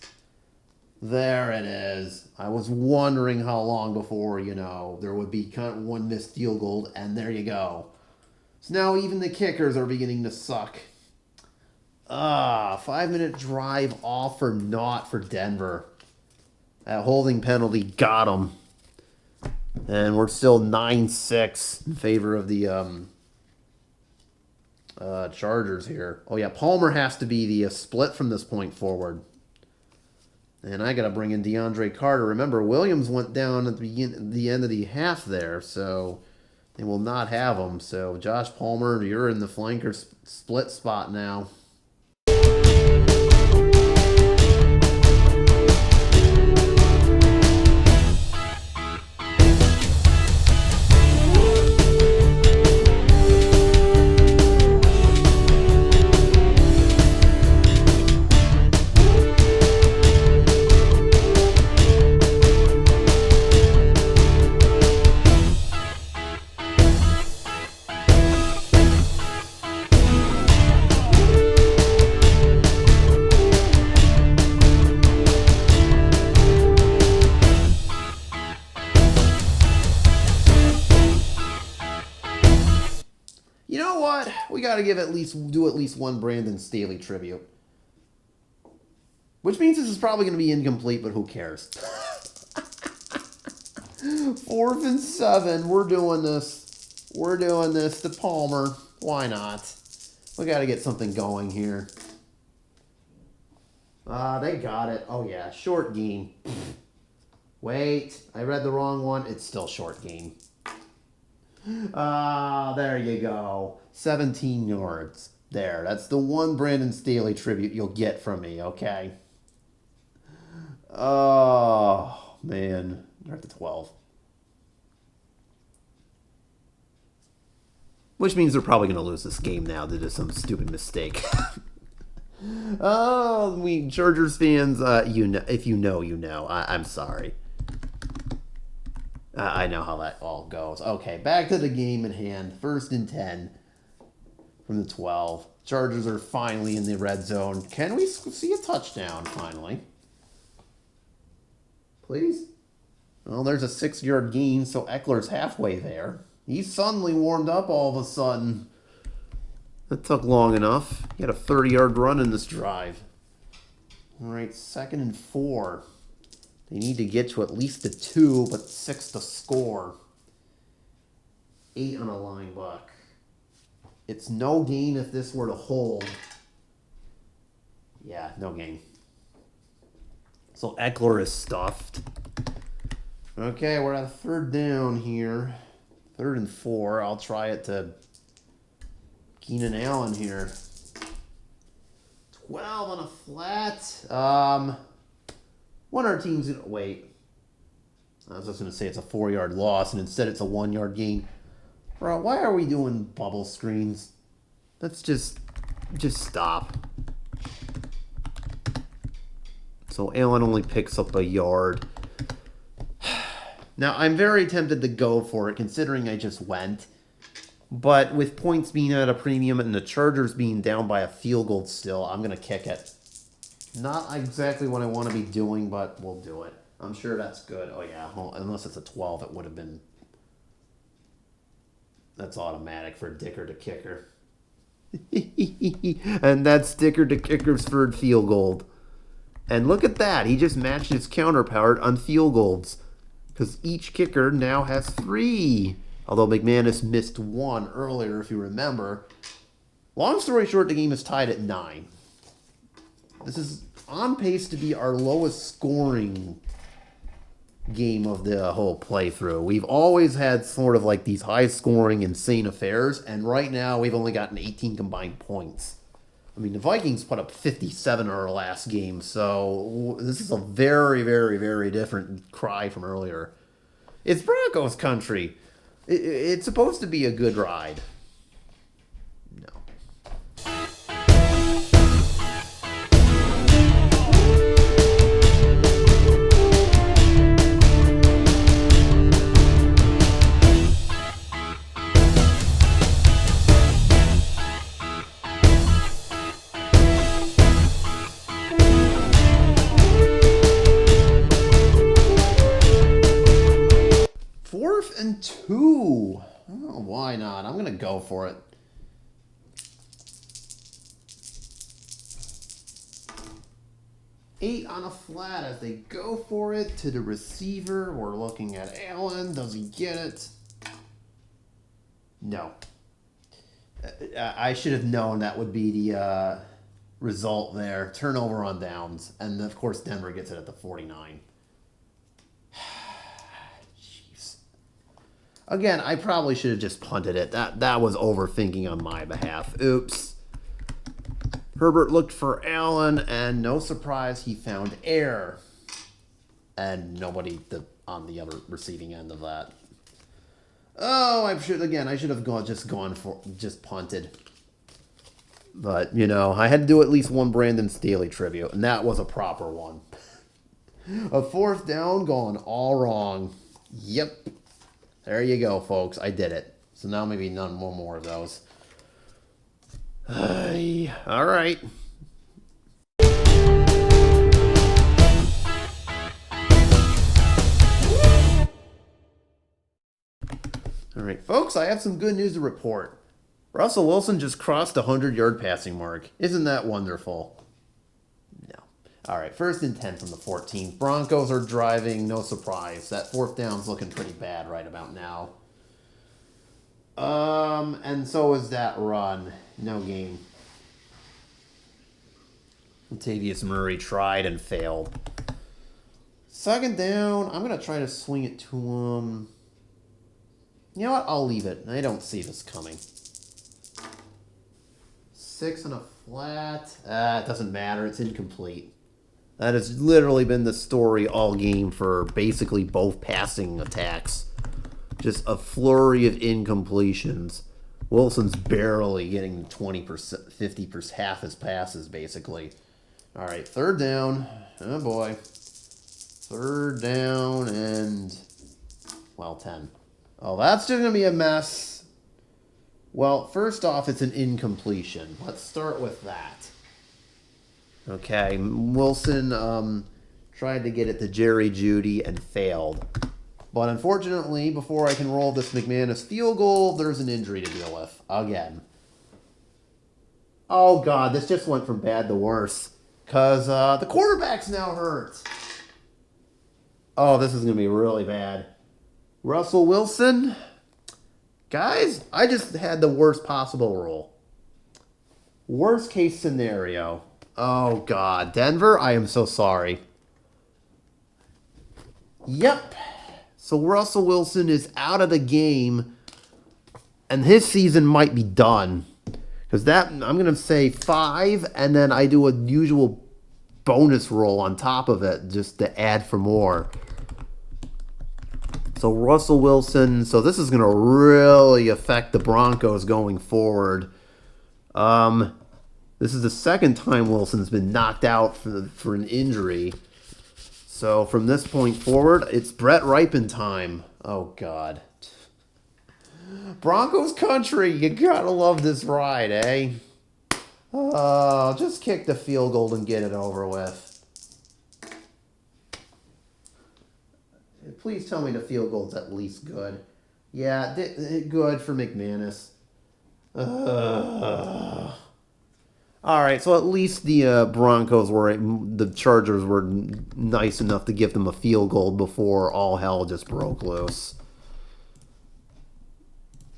S1: There it is. I was wondering how long before, there would be kind of one missed field goal, and there you go. So now even the kickers are beginning to suck. 5-minute drive off or not for Denver. That holding penalty got them. And we're still 9-6 in favor of the Chargers here. Oh, yeah, Palmer has to be the split from this point forward. And I got to bring in DeAndre Carter. Remember, Williams went down at the end of the half there, so they will not have him. So, Josh Palmer, you're in the flanker split spot now. We got to do at least one Brandon Staley tribute. Which means this is probably going to be incomplete, but who cares? 4th and 7. We're doing this. We're doing this to Palmer. Why not? We got to get something going here. They got it. Oh, yeah. Short gain. Wait. I read the wrong one. It's still short gain. There you go. 17 yards. There. That's the one Brandon Staley tribute you'll get from me, okay? Oh, man. They're at the 12. Which means they're probably going to lose this game now due to some stupid mistake. Oh, we Chargers fans, you know, if you know, you know. I'm sorry. I know how that all goes. Okay, back to the game at hand. 1st and 10 from the 12. Chargers are finally in the red zone. Can we see a touchdown finally? Please? Well, there's a 6-yard gain, so Eckler's halfway there. He's suddenly warmed up all of a sudden. That took long enough. He had a 30-yard run in this drive. All right, 2nd and 4. They need to get to at least a 2, but 6 to score. 8 on a line buck. It's no gain if this were to hold. Yeah, no gain. So Eckler is stuffed. Okay, we're at a 3rd down here. 3rd and 4. I'll try it to Keenan Allen here. 12 on a flat. One of our team's gonna wait. I was just gonna say it's a 4-yard loss, and instead it's a 1-yard gain. Bro, why are we doing bubble screens? Let's just stop. So Allen only picks up a yard. Now, I'm very tempted to go for it, considering I just went. But with points being at a premium and the Chargers being down by a field goal still, I'm going to kick it. Not exactly what I want to be doing, but we'll do it. I'm sure that's good. Oh, yeah. Well, unless it's a 12, it would have been... That's automatic for Dicker to kicker. And that's Dicker to kicker's third field goal. And look at that. He just matched his counterpart on field goals. Because each kicker now has 3. Although McManus missed 1 earlier, if you remember. Long story short, the game is tied at 9. This is on pace to be our lowest scoring game of the whole playthrough. We've always had sort of like these high-scoring, insane affairs, and right now we've only gotten 18 combined points. I mean, the Vikings put up 57 in our last game, so this is a very, very, very different cry from earlier. It's Broncos country. It's supposed to be a good ride. No. And 2. Oh, why not? I'm going to go for it. Eight on a flat as they go for it to the receiver. We're looking at Allen. Does he get it? No. I should have known that would be the result there. Turnover on downs. And, of course, Denver gets it at the 49. Again, I probably should have just punted it. That was overthinking on my behalf. Oops. Herbert looked for Allen, and no surprise, he found air. And nobody on the other receiving end of that. Oh, I should have just punted. But, you know, I had to do at least one Brandon Staley tribute, and that was a proper one. A 4th down gone all wrong. Yep. There you go, folks. I did it. So now maybe none more of those. All right. All right, folks, I have some good news to report. Russell Wilson just crossed the 100-yard passing mark. Isn't that wonderful? No. All right, 1st and 10 from the 14. Broncos are driving, no surprise. That 4th down's looking pretty bad right about now. And so is that run. No gain. Latavius Murray tried and failed. 2nd down, I'm going to try to swing it to him. You know what? I'll leave it. I don't see this coming. 6 on a flat. It doesn't matter. It's incomplete. That has literally been the story all game for basically both passing attacks. Just a flurry of incompletions. Wilson's barely getting 20%, 50%, half his passes, basically. All right, third down. Oh, boy. Third down and, well, 10. Oh, that's just going to be a mess. Well, first off, it's an incompletion. Let's start with that. Okay, Wilson tried to get it to Jerry Jeudy and failed. But unfortunately, before I can roll this McManus field goal, there's an injury to deal with. Again. Oh, God, this just went from bad to worse. Because the quarterback's now hurt. Oh, this is going to be really bad. Russell Wilson? Guys, I just had the worst possible roll. Worst case scenario. Oh, God. Denver, I am so sorry. Yep. So Russell Wilson is out of the game, and his season might be done. Because that, I'm going to say 5, and then I do a usual bonus roll on top of it just to add for more. So Russell Wilson, so this is going to really affect the Broncos going forward. This is the second time Wilson's been knocked out for an injury. So from this point forward, it's Brett Ripon time. Oh, God. Broncos country, you gotta love this ride, eh? Oh, just kick the field goal and get it over with. Please tell me the field goal's at least good. Yeah, good for McManus. All right, so at least the the Chargers were nice enough to give them a field goal before all hell just broke loose.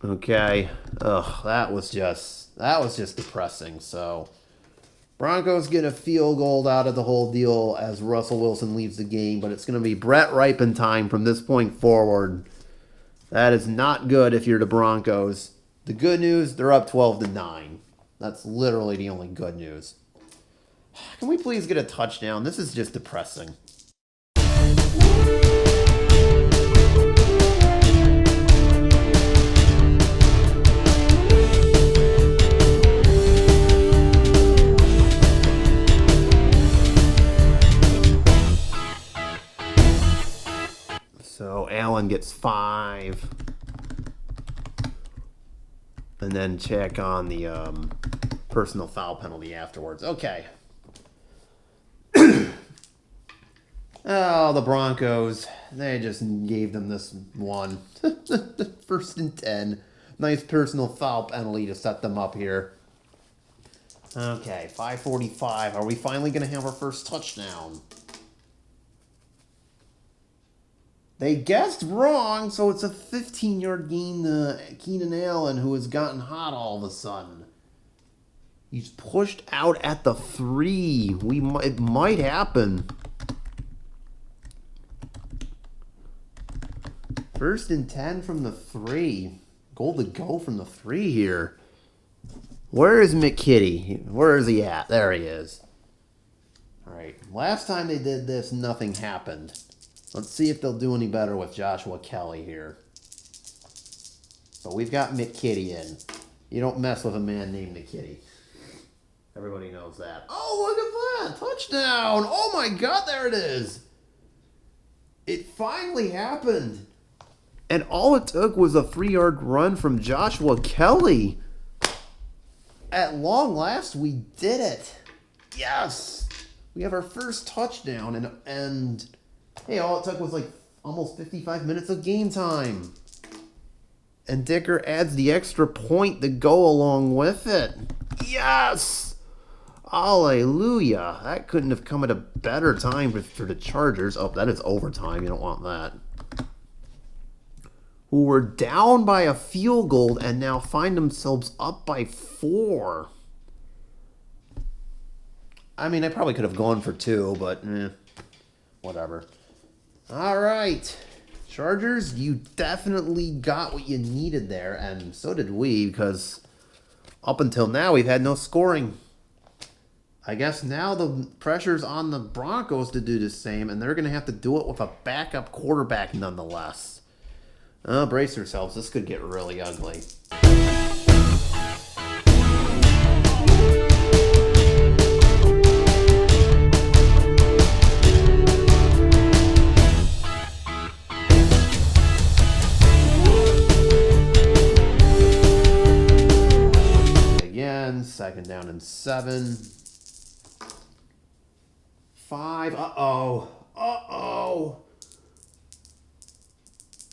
S1: Okay. Ugh, that was just depressing. So, Broncos get a field goal out of the whole deal as Russell Wilson leaves the game, but it's going to be Brett Ripon time from this point forward. That is not good if you're the Broncos. The good news, they're up 12-9. That's literally the only good news. Can we please get a touchdown? This is just depressing. So Allen gets 5. And then check on the personal foul penalty afterwards. Okay. Oh, the Broncos. They just gave them this one. 1st and 10. Nice personal foul penalty to set them up here. Okay, 5:45. Are we finally going to have our first touchdown? They guessed wrong, so it's a 15-yard gain to Keenan Allen, who has gotten hot all of a sudden. He's pushed out at the 3. It might happen. 1st and 10 from the 3. Goal to go from the 3 here. Where is McKitty? Where is he at? There he is. All right. Last time they did this, nothing happened. Let's see if they'll do any better with Joshua Kelly here. So we've got McKitty in. You don't mess with a man named McKitty. Everybody knows that. Oh, look at that. Touchdown. Oh, my God. There it is. It finally happened. And all it took was a 3-yard run from Joshua Kelly. At long last, we did it. Yes. We have our first touchdown. And hey, all it took was like almost 55 minutes of game time. And Dicker adds the extra point to go along with it. Yes! Hallelujah. That couldn't have come at a better time for the Chargers. Oh, that is overtime. You don't want that. Who were down by a field goal and now find themselves up by 4. I mean, I probably could have gone for 2, but whatever. All right. Chargers, you definitely got what you needed there, and so did we, because up until now we've had no scoring. I guess now the pressure's on the Broncos to do the same, and they're going to have to do it with a backup quarterback nonetheless. Brace yourselves. This could get really ugly. Again, second down and 7. 5. Uh-oh.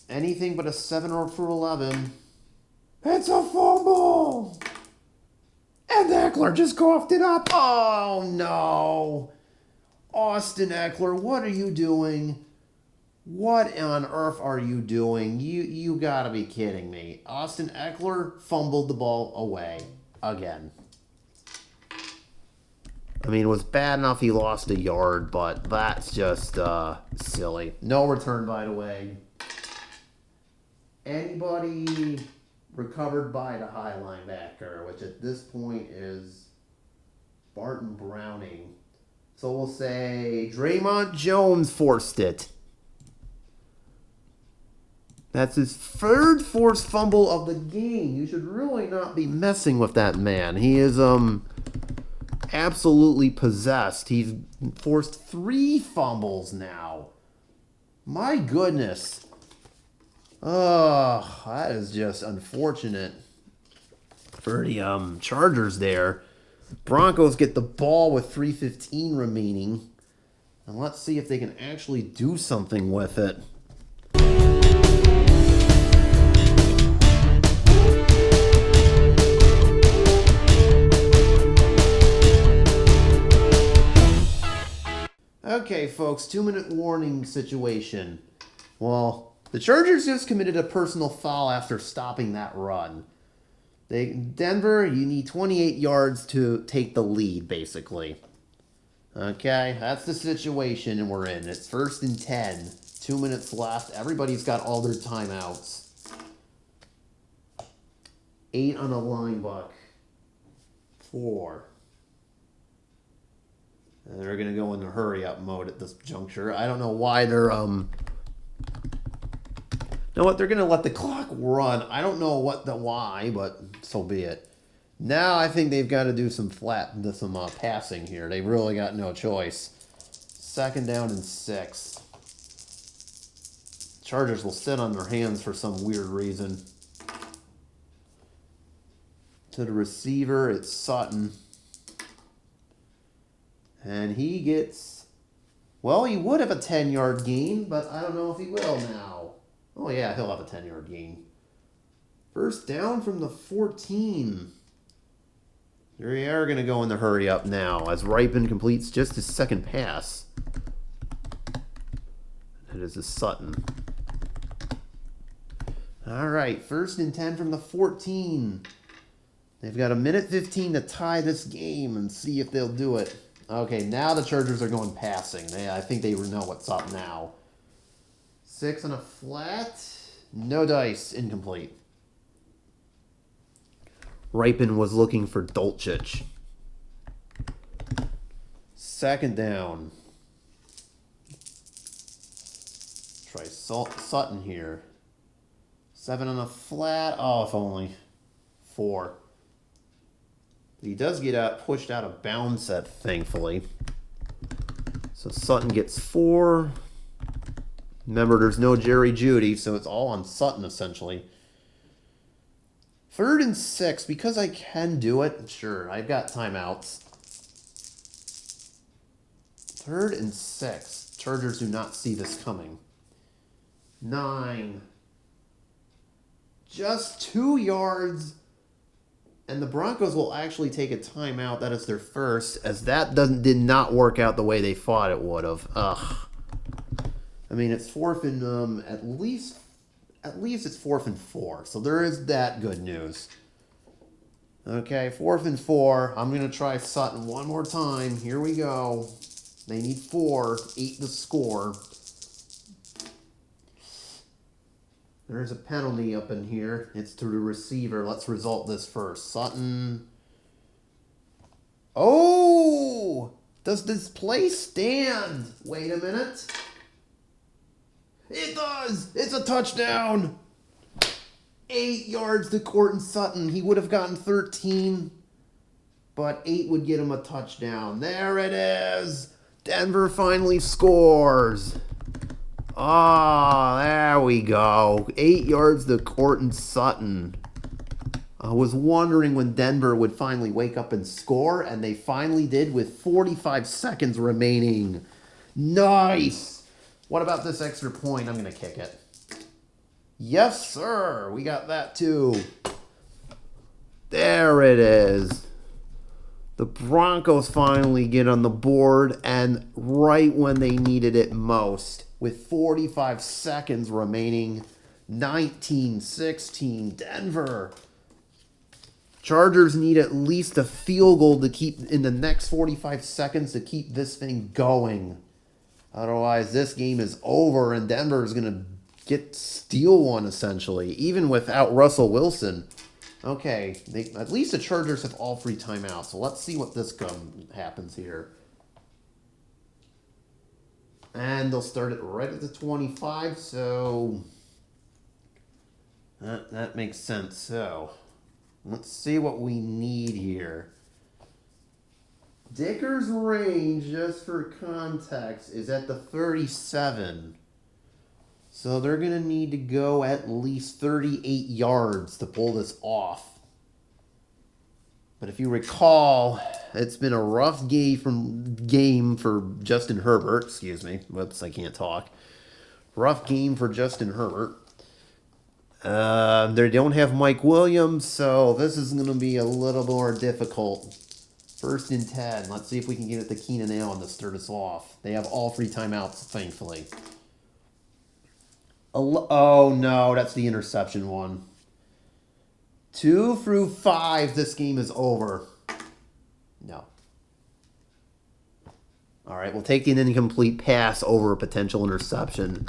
S1: Anything but a 7 or for 11. It's a fumble! And Eckler just coughed it up. Oh, no. Austin Eckler, what are you doing? What on earth are you doing? You gotta be kidding me. Austin Eckler fumbled the ball away again. I mean, it was bad enough he lost a yard, but that's just silly. No return, by the way. Anybody recovered by the high linebacker, which at this point is Barton Browning. So we'll say Draymond Jones forced it. That's his third forced fumble of the game. You should really not be messing with that man. He is absolutely possessed. He's forced 3 fumbles now. My goodness. Oh, that is just unfortunate for the Chargers there. Broncos get the ball with 3:15 remaining. And let's see if they can actually do something with it. Okay, folks, 2-minute warning situation. Well, the Chargers just committed a personal foul after stopping that run. Denver, you need 28 yards to take the lead, basically. Okay, that's the situation we're in. It's 1st and 10. 2 minutes left. Everybody's got all their timeouts. 8 on a line buck. 4. And they're going to go into hurry-up mode at this juncture. I don't know why they're, You know what? They're going to let the clock run. I don't know why, but so be it. Now I think they've got to do some passing here. They really got no choice. 2nd down and 6. Chargers will sit on their hands for some weird reason. To the receiver, it's Sutton. And he gets, well, he would have a 10-yard gain, but I don't know if he will now. Oh, yeah, he'll have a 10-yard gain. 1st down from the 14. They are going to go in the hurry up now as Ripon completes just his 2nd pass. That is a Sutton. All right, 1st and 10 from the 14. They've got 1:15 to tie this game and see if they'll do it. Okay, now the Chargers are going passing. I think they know what's up now. 6 on a flat. No dice. Incomplete. Ripon was looking for Dolchich. 2nd down. Try Sutton here. 7 on a flat. Oh, if only. 4. He does get pushed out of bounds, thankfully. So Sutton gets 4. Remember, there's no Jerry Jeudy, so it's all on Sutton, essentially. 3rd and 6, because I can do it. Sure, I've got timeouts. 3rd and 6. Chargers do not see this coming. 9. Just 2 yards. And the Broncos will actually take a timeout. That is their first, as that did not work out the way they thought it would have. Ugh. I mean, it's 4th and at least it's 4th and 4. So there is that good news. Okay, 4th and 4. I'm gonna try Sutton one more time. Here we go. They need 4, 8 to score. There's a penalty up in here. It's to the receiver. Let's result this first. Sutton. Oh! Does this play stand? Wait a minute. It does! It's a touchdown! 8 yards to Courtland Sutton. He would have gotten 13, but 8 would get him a touchdown. There it is! Denver finally scores. Ah, there we go. 8 yards to Courtland Sutton. I was wondering when Denver would finally wake up and score, and they finally did with 45 seconds remaining. Nice! What about this extra point? I'm going to kick it. Yes, sir. We got that too. There it is. The Broncos finally get on the board, and right when they needed it most, with 45 seconds remaining, 19-16, Denver. Chargers need at least a field goal to keep in the next 45 seconds to keep this thing going. Otherwise, this game is over, and Denver is going to steal one, essentially, even without Russell Wilson. Okay, at least the Chargers have all 3 timeouts, so let's see what this happens here. And they'll start it right at the 25, so that makes sense. So let's see what we need here. Dicker's range, just for context, is at the 37. So they're going to need to go at least 38 yards to pull this off. But if you recall, it's been a rough game for Justin Herbert. Excuse me. Whoops, I can't talk. Rough game for Justin Herbert. They don't have Mike Williams, so this is going to be a little more difficult. 1st and 10. Let's see if we can get it to Keenan Allen to start us off. They have all 3 timeouts, thankfully. Oh, no, that's the interception one. 2 through 5, this game is over. No. All right, we'll take the incomplete pass over a potential interception.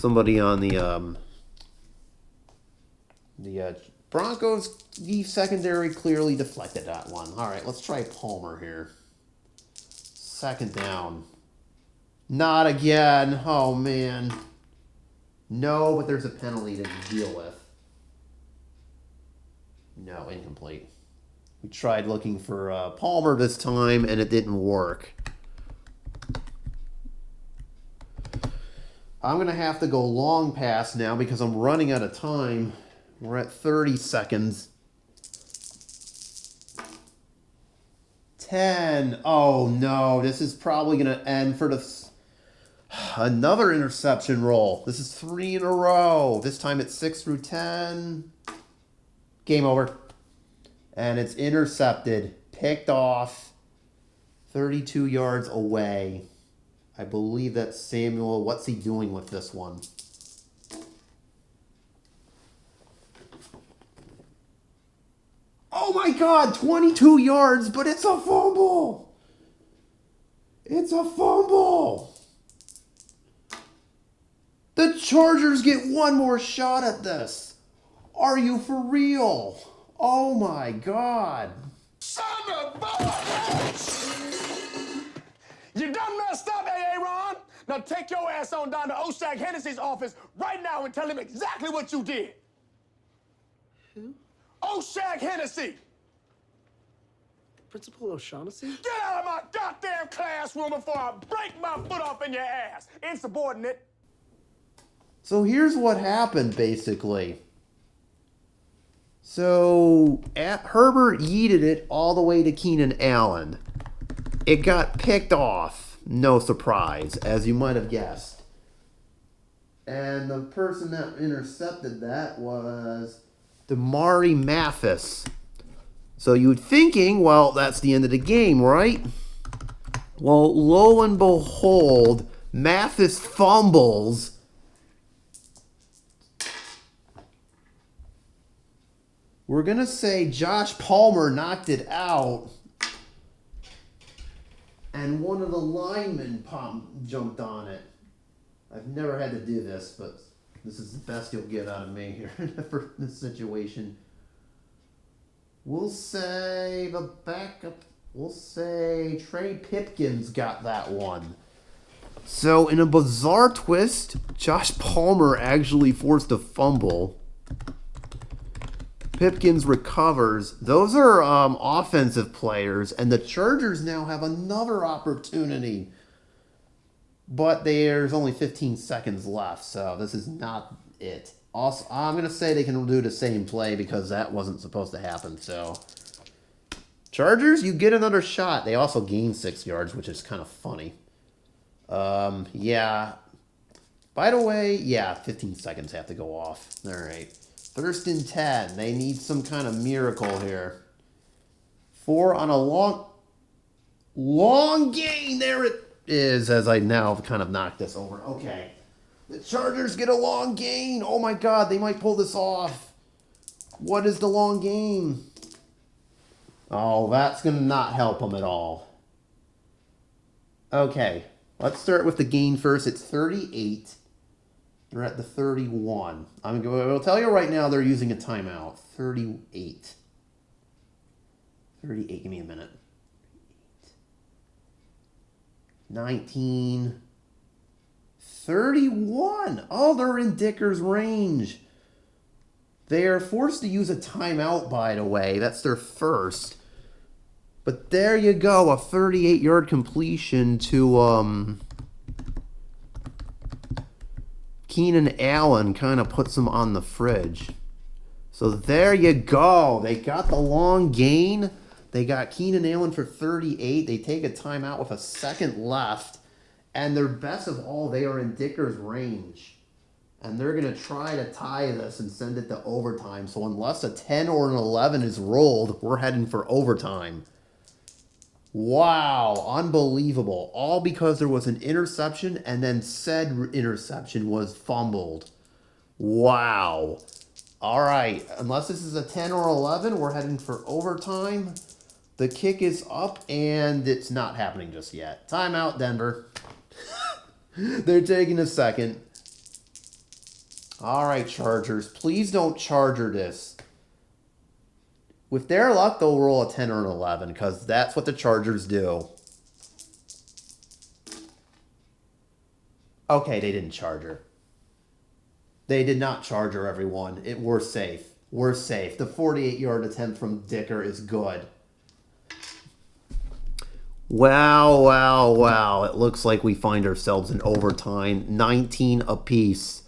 S1: Somebody on the Broncos, the secondary clearly deflected that one. All right, let's try Palmer here. 2nd down. Not again. Oh, man. No, but there's a penalty to deal with. No, incomplete. We tried looking for Palmer this time, and it didn't work. I'm going to have to go long pass now because I'm running out of time. We're at 30 seconds. 10. Oh, no. This is probably going to end for another interception roll. This is 3 in a row. This time it's 6 through 10. Game over. And it's intercepted. Picked off. 32 yards away. I believe that's Samuel. What's he doing with this one? Oh my God, 22 yards, but it's a fumble. It's a fumble. The Chargers get one more shot at this. Are you for real? Oh my God.
S2: Son of a bitch! You done messed up, Aaron. Now take your ass on down to Oshag Hennessy's office right now and tell him exactly what you did.
S3: Who?
S2: Oshag Hennessy!
S3: Principal O'Shaughnessy?
S2: Get out of my goddamn classroom before I break my foot off in your ass, insubordinate!
S1: So here's what happened, basically. So Herbert yeeted it all the way to Keenan Allen. It got picked off. No surprise, as you might have guessed. And the person that intercepted that was Damari Mathis. So you're thinking, well, that's the end of the game, right? Well, lo and behold, Mathis fumbles. We're going to say Josh Palmer knocked it out. And one of the linemen jumped on it. I've never had to do this, but this is the best you'll get out of me here for this situation. We'll say the backup. We'll say Trey Pipkins got that one. So, in a bizarre twist, Josh Palmer actually forced a fumble. Pipkins recovers. Those are offensive players, and the Chargers now have another opportunity. But there's only 15 seconds left, so this is not it. Also, I'm going to say they can do the same play because that wasn't supposed to happen, so... Chargers, you get another shot. They also gain 6 yards, which is kind of funny. Yeah. By the way, yeah, 15 seconds have to go off. All right. 1st and 10. They need some kind of miracle here. 4 on a long gain. There it is, as I now kind of knocked this over. Okay. The Chargers get a long gain. Oh, my God. They might pull this off. What is the long gain? Oh, that's going to not help them at all. Okay, let's start with the gain first. It's 38. They're at the 31. I'll tell you right now they're using a timeout. 38. 38, give me a minute. 19. 31. Oh, they're in Dicker's range. They are forced to use a timeout, by the way. That's their first. But there you go, a 38-yard completion to Keenan Allen kind of puts him on the fridge. So there you go. They got the long gain. They got Keenan Allen for 38. They take a timeout with a second left. And their best of all, they are in Dicker's range. And they're going to try to tie this and send it to overtime. So unless a 10 or an 11 is rolled, we're heading for overtime. Wow, unbelievable. All because there was an interception and then said interception was fumbled. Wow. All right, unless this is a 10 or 11, we're heading for overtime. The kick is up and it's not happening just yet. Timeout, Denver. They're taking a second. All right, Chargers, please don't Charger this. With their luck, they'll roll a 10 or an 11 because that's what the Chargers do. Okay, they didn't Charger. They did not Charger, everyone. We're safe. We're safe. The 48-yard attempt from Dicker is good. Wow, wow, wow. It looks like we find ourselves in overtime. 19 apiece.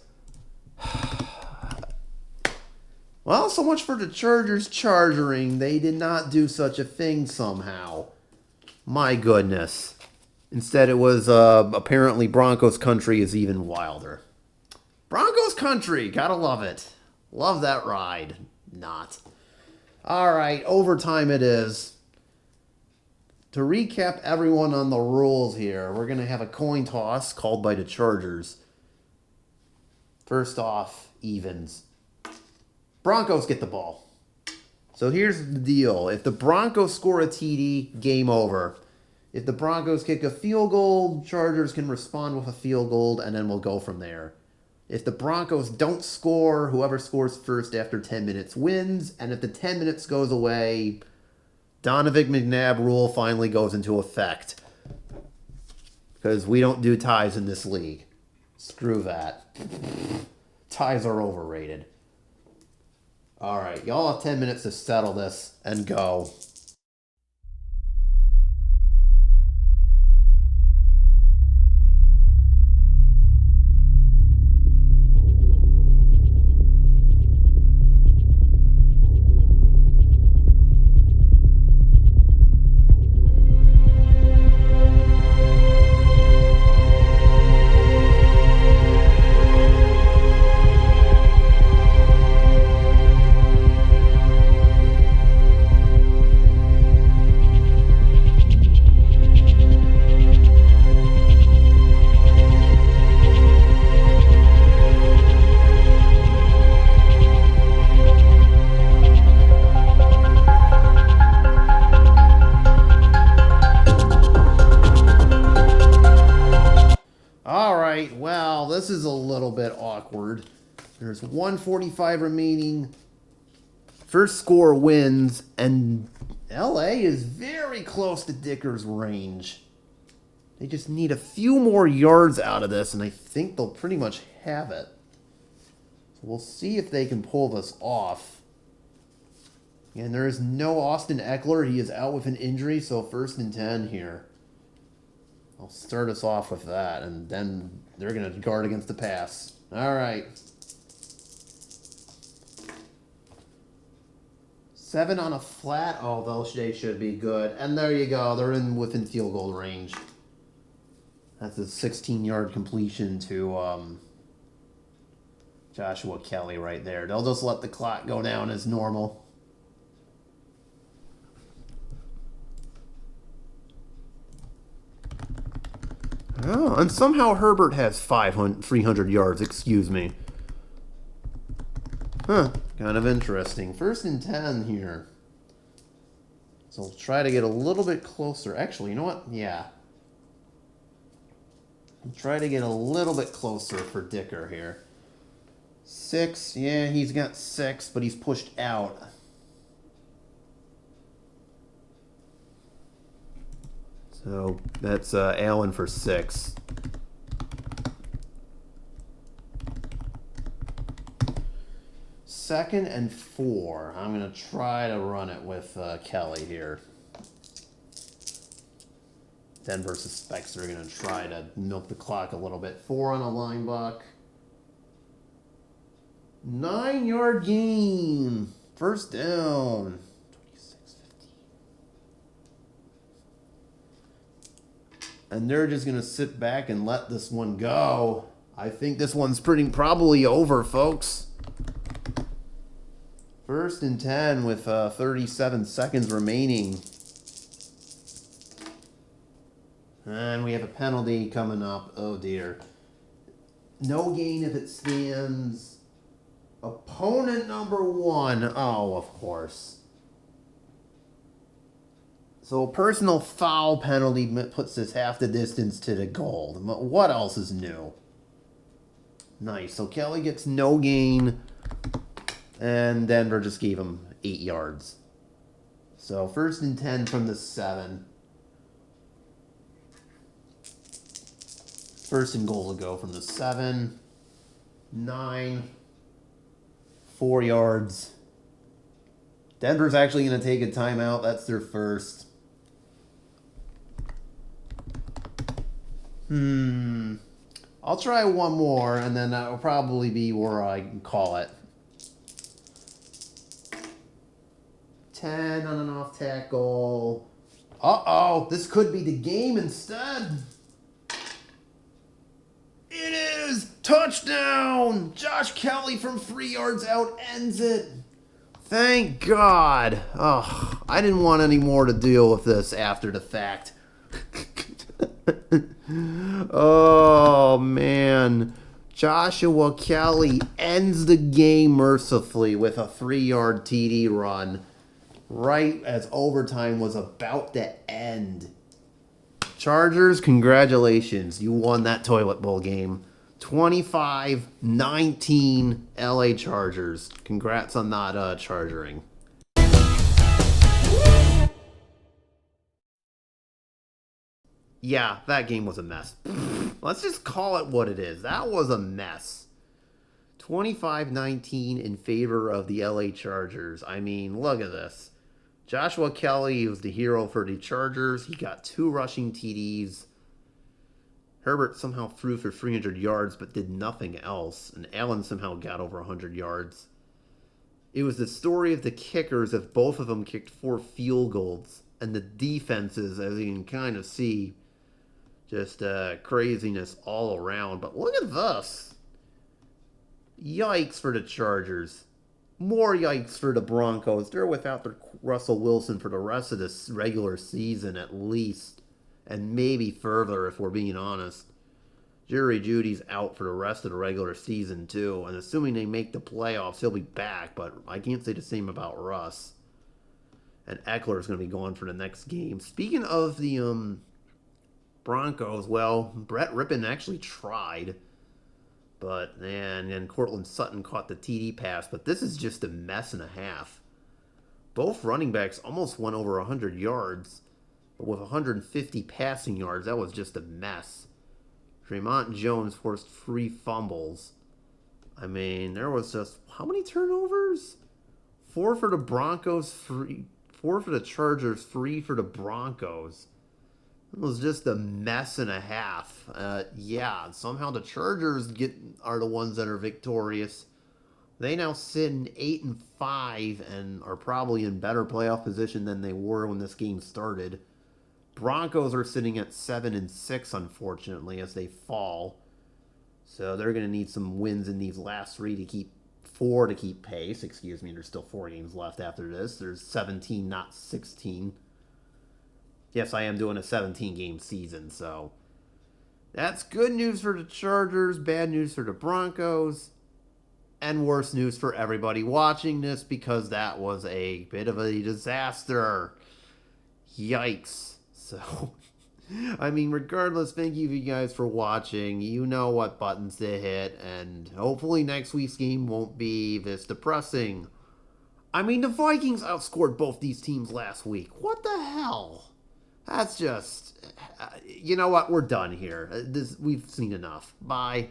S1: Well, so much for the Chargers chargering. They did not do such a thing somehow. My goodness. Instead, it was apparently Broncos country is even wilder. Broncos country. Gotta love it. Love that ride. Not. All right, overtime it is. To recap everyone on the rules here, we're going to have a coin toss called by the Chargers. First off, evens. Broncos get the ball. So here's the deal. If the Broncos score a TD, game over. If the Broncos kick a field goal, Chargers can respond with a field goal, and then we'll go from there. If the Broncos don't score, whoever scores first after 10 minutes wins. And if the 10 minutes goes away, Donovan McNabb rule finally goes into effect. Because we don't do ties in this league. Screw that. Ties are overrated. All right, y'all have 10 minutes to settle this and go. This is a little bit awkward. There's 1:45 remaining. First score wins, and LA is very close to Dicker's range. They just need a few more yards out of this, and I think they'll pretty much have it. So we'll see if they can pull this off. And there is no Austin Eckler. He is out with an injury, so 1st and 10 here. I'll start us off with that, and then they're going to guard against the pass. All right. 7 on a flat. Oh, they should be good. And there you go. They're within field goal range. That's a 16-yard completion to Joshua Kelly right there. They'll just let the clock go down as normal. Oh, and somehow Herbert has 300 yards, excuse me. Huh, kind of interesting. 1st and 10 here. So we'll try to get a little bit closer. Actually, you know what? Yeah. We'll try to get a little bit closer for Dicker here. 6, yeah, he's got 6, but he's pushed out. So that's Allen for 6. Second and 4. I'm going to try to run it with Kelly here. Denver suspects they're going to try to milk the clock a little bit. 4 on a line buck. 9-yard gain. 1st down. 26-15. And they're just going to sit back and let this one go. I think this one's probably over, folks. 1st and 10 with 37 seconds remaining. And we have a penalty coming up. Oh, dear. No gain if it stands. Opponent number 1. Oh, of course. So a personal foul penalty puts us half the distance to the goal. What else is new? Nice. So Kelly gets no gain. And Denver just gave him 8 yards. So 1st and 10 from the 7. 1st and goal to go from the 7. 9. 4 yards. Denver's actually going to take a timeout. That's their first. I'll try one more, and then that'll probably be where I can call it. 10 on an off tackle. Uh-oh, this could be the game instead. It is! Touchdown! Josh Kelly from 3 yards out ends it. Thank God. Oh, I didn't want any more to deal with this after the fact. Oh, man. Joshua Kelly ends the game mercifully with a 3-yard TD run right as overtime was about to end. Chargers, congratulations. You won that toilet bowl game. 25-19 LA Chargers. Congrats on not chargering. Yeah, that game was a mess. Let's just call it what it is. That was a mess. 25-19 in favor of the LA Chargers. I mean, look at this. Joshua Kelly was the hero for the Chargers. He got 2 rushing TDs. Herbert somehow threw for 300 yards but did nothing else. And Allen somehow got over 100 yards. It was the story of the kickers if both of them kicked 4 field goals. And the defenses, as you can kind of see, just craziness all around. But look at this. Yikes for the Chargers. More yikes for the Broncos. They're without their Russell Wilson for the rest of this regular season at least. And maybe further if we're being honest. Jerry Jeudy's out for the rest of the regular season too. And assuming they make the playoffs, he'll be back. But I can't say the same about Russ. And Eckler's going to be gone for the next game. Speaking of the Broncos, well, Brett Rippon actually tried. But, and Cortland Sutton caught the TD pass. But this is just a mess and a half. Both running backs almost went over 100 yards, but with 150 passing yards, that was just a mess. Draymond Jones forced 3 fumbles. I mean, there was just, how many turnovers? 4 for the Broncos, 4 for the Chargers, 3 for the Broncos. It was just a mess and a half. Yeah, somehow the Chargers are the ones that are victorious. They now sit in 8-5 and are probably in better playoff position than they were when this game started. Broncos are sitting at 7-6, unfortunately, as they fall. So they're going to need some wins in these last 4 to keep pace. Excuse me, there's still 4 games left after this. There's 17, not 16. Yes, I am doing a 17-game season, so that's good news for the Chargers, bad news for the Broncos, and worse news for everybody watching this because that was a bit of a disaster. Yikes. So, I mean, regardless, thank you guys for watching. You know what buttons to hit, and hopefully next week's game won't be this depressing. I mean, the Vikings outscored both these teams last week. What the hell? That's just... you know what? We're done here. We've seen enough. Bye.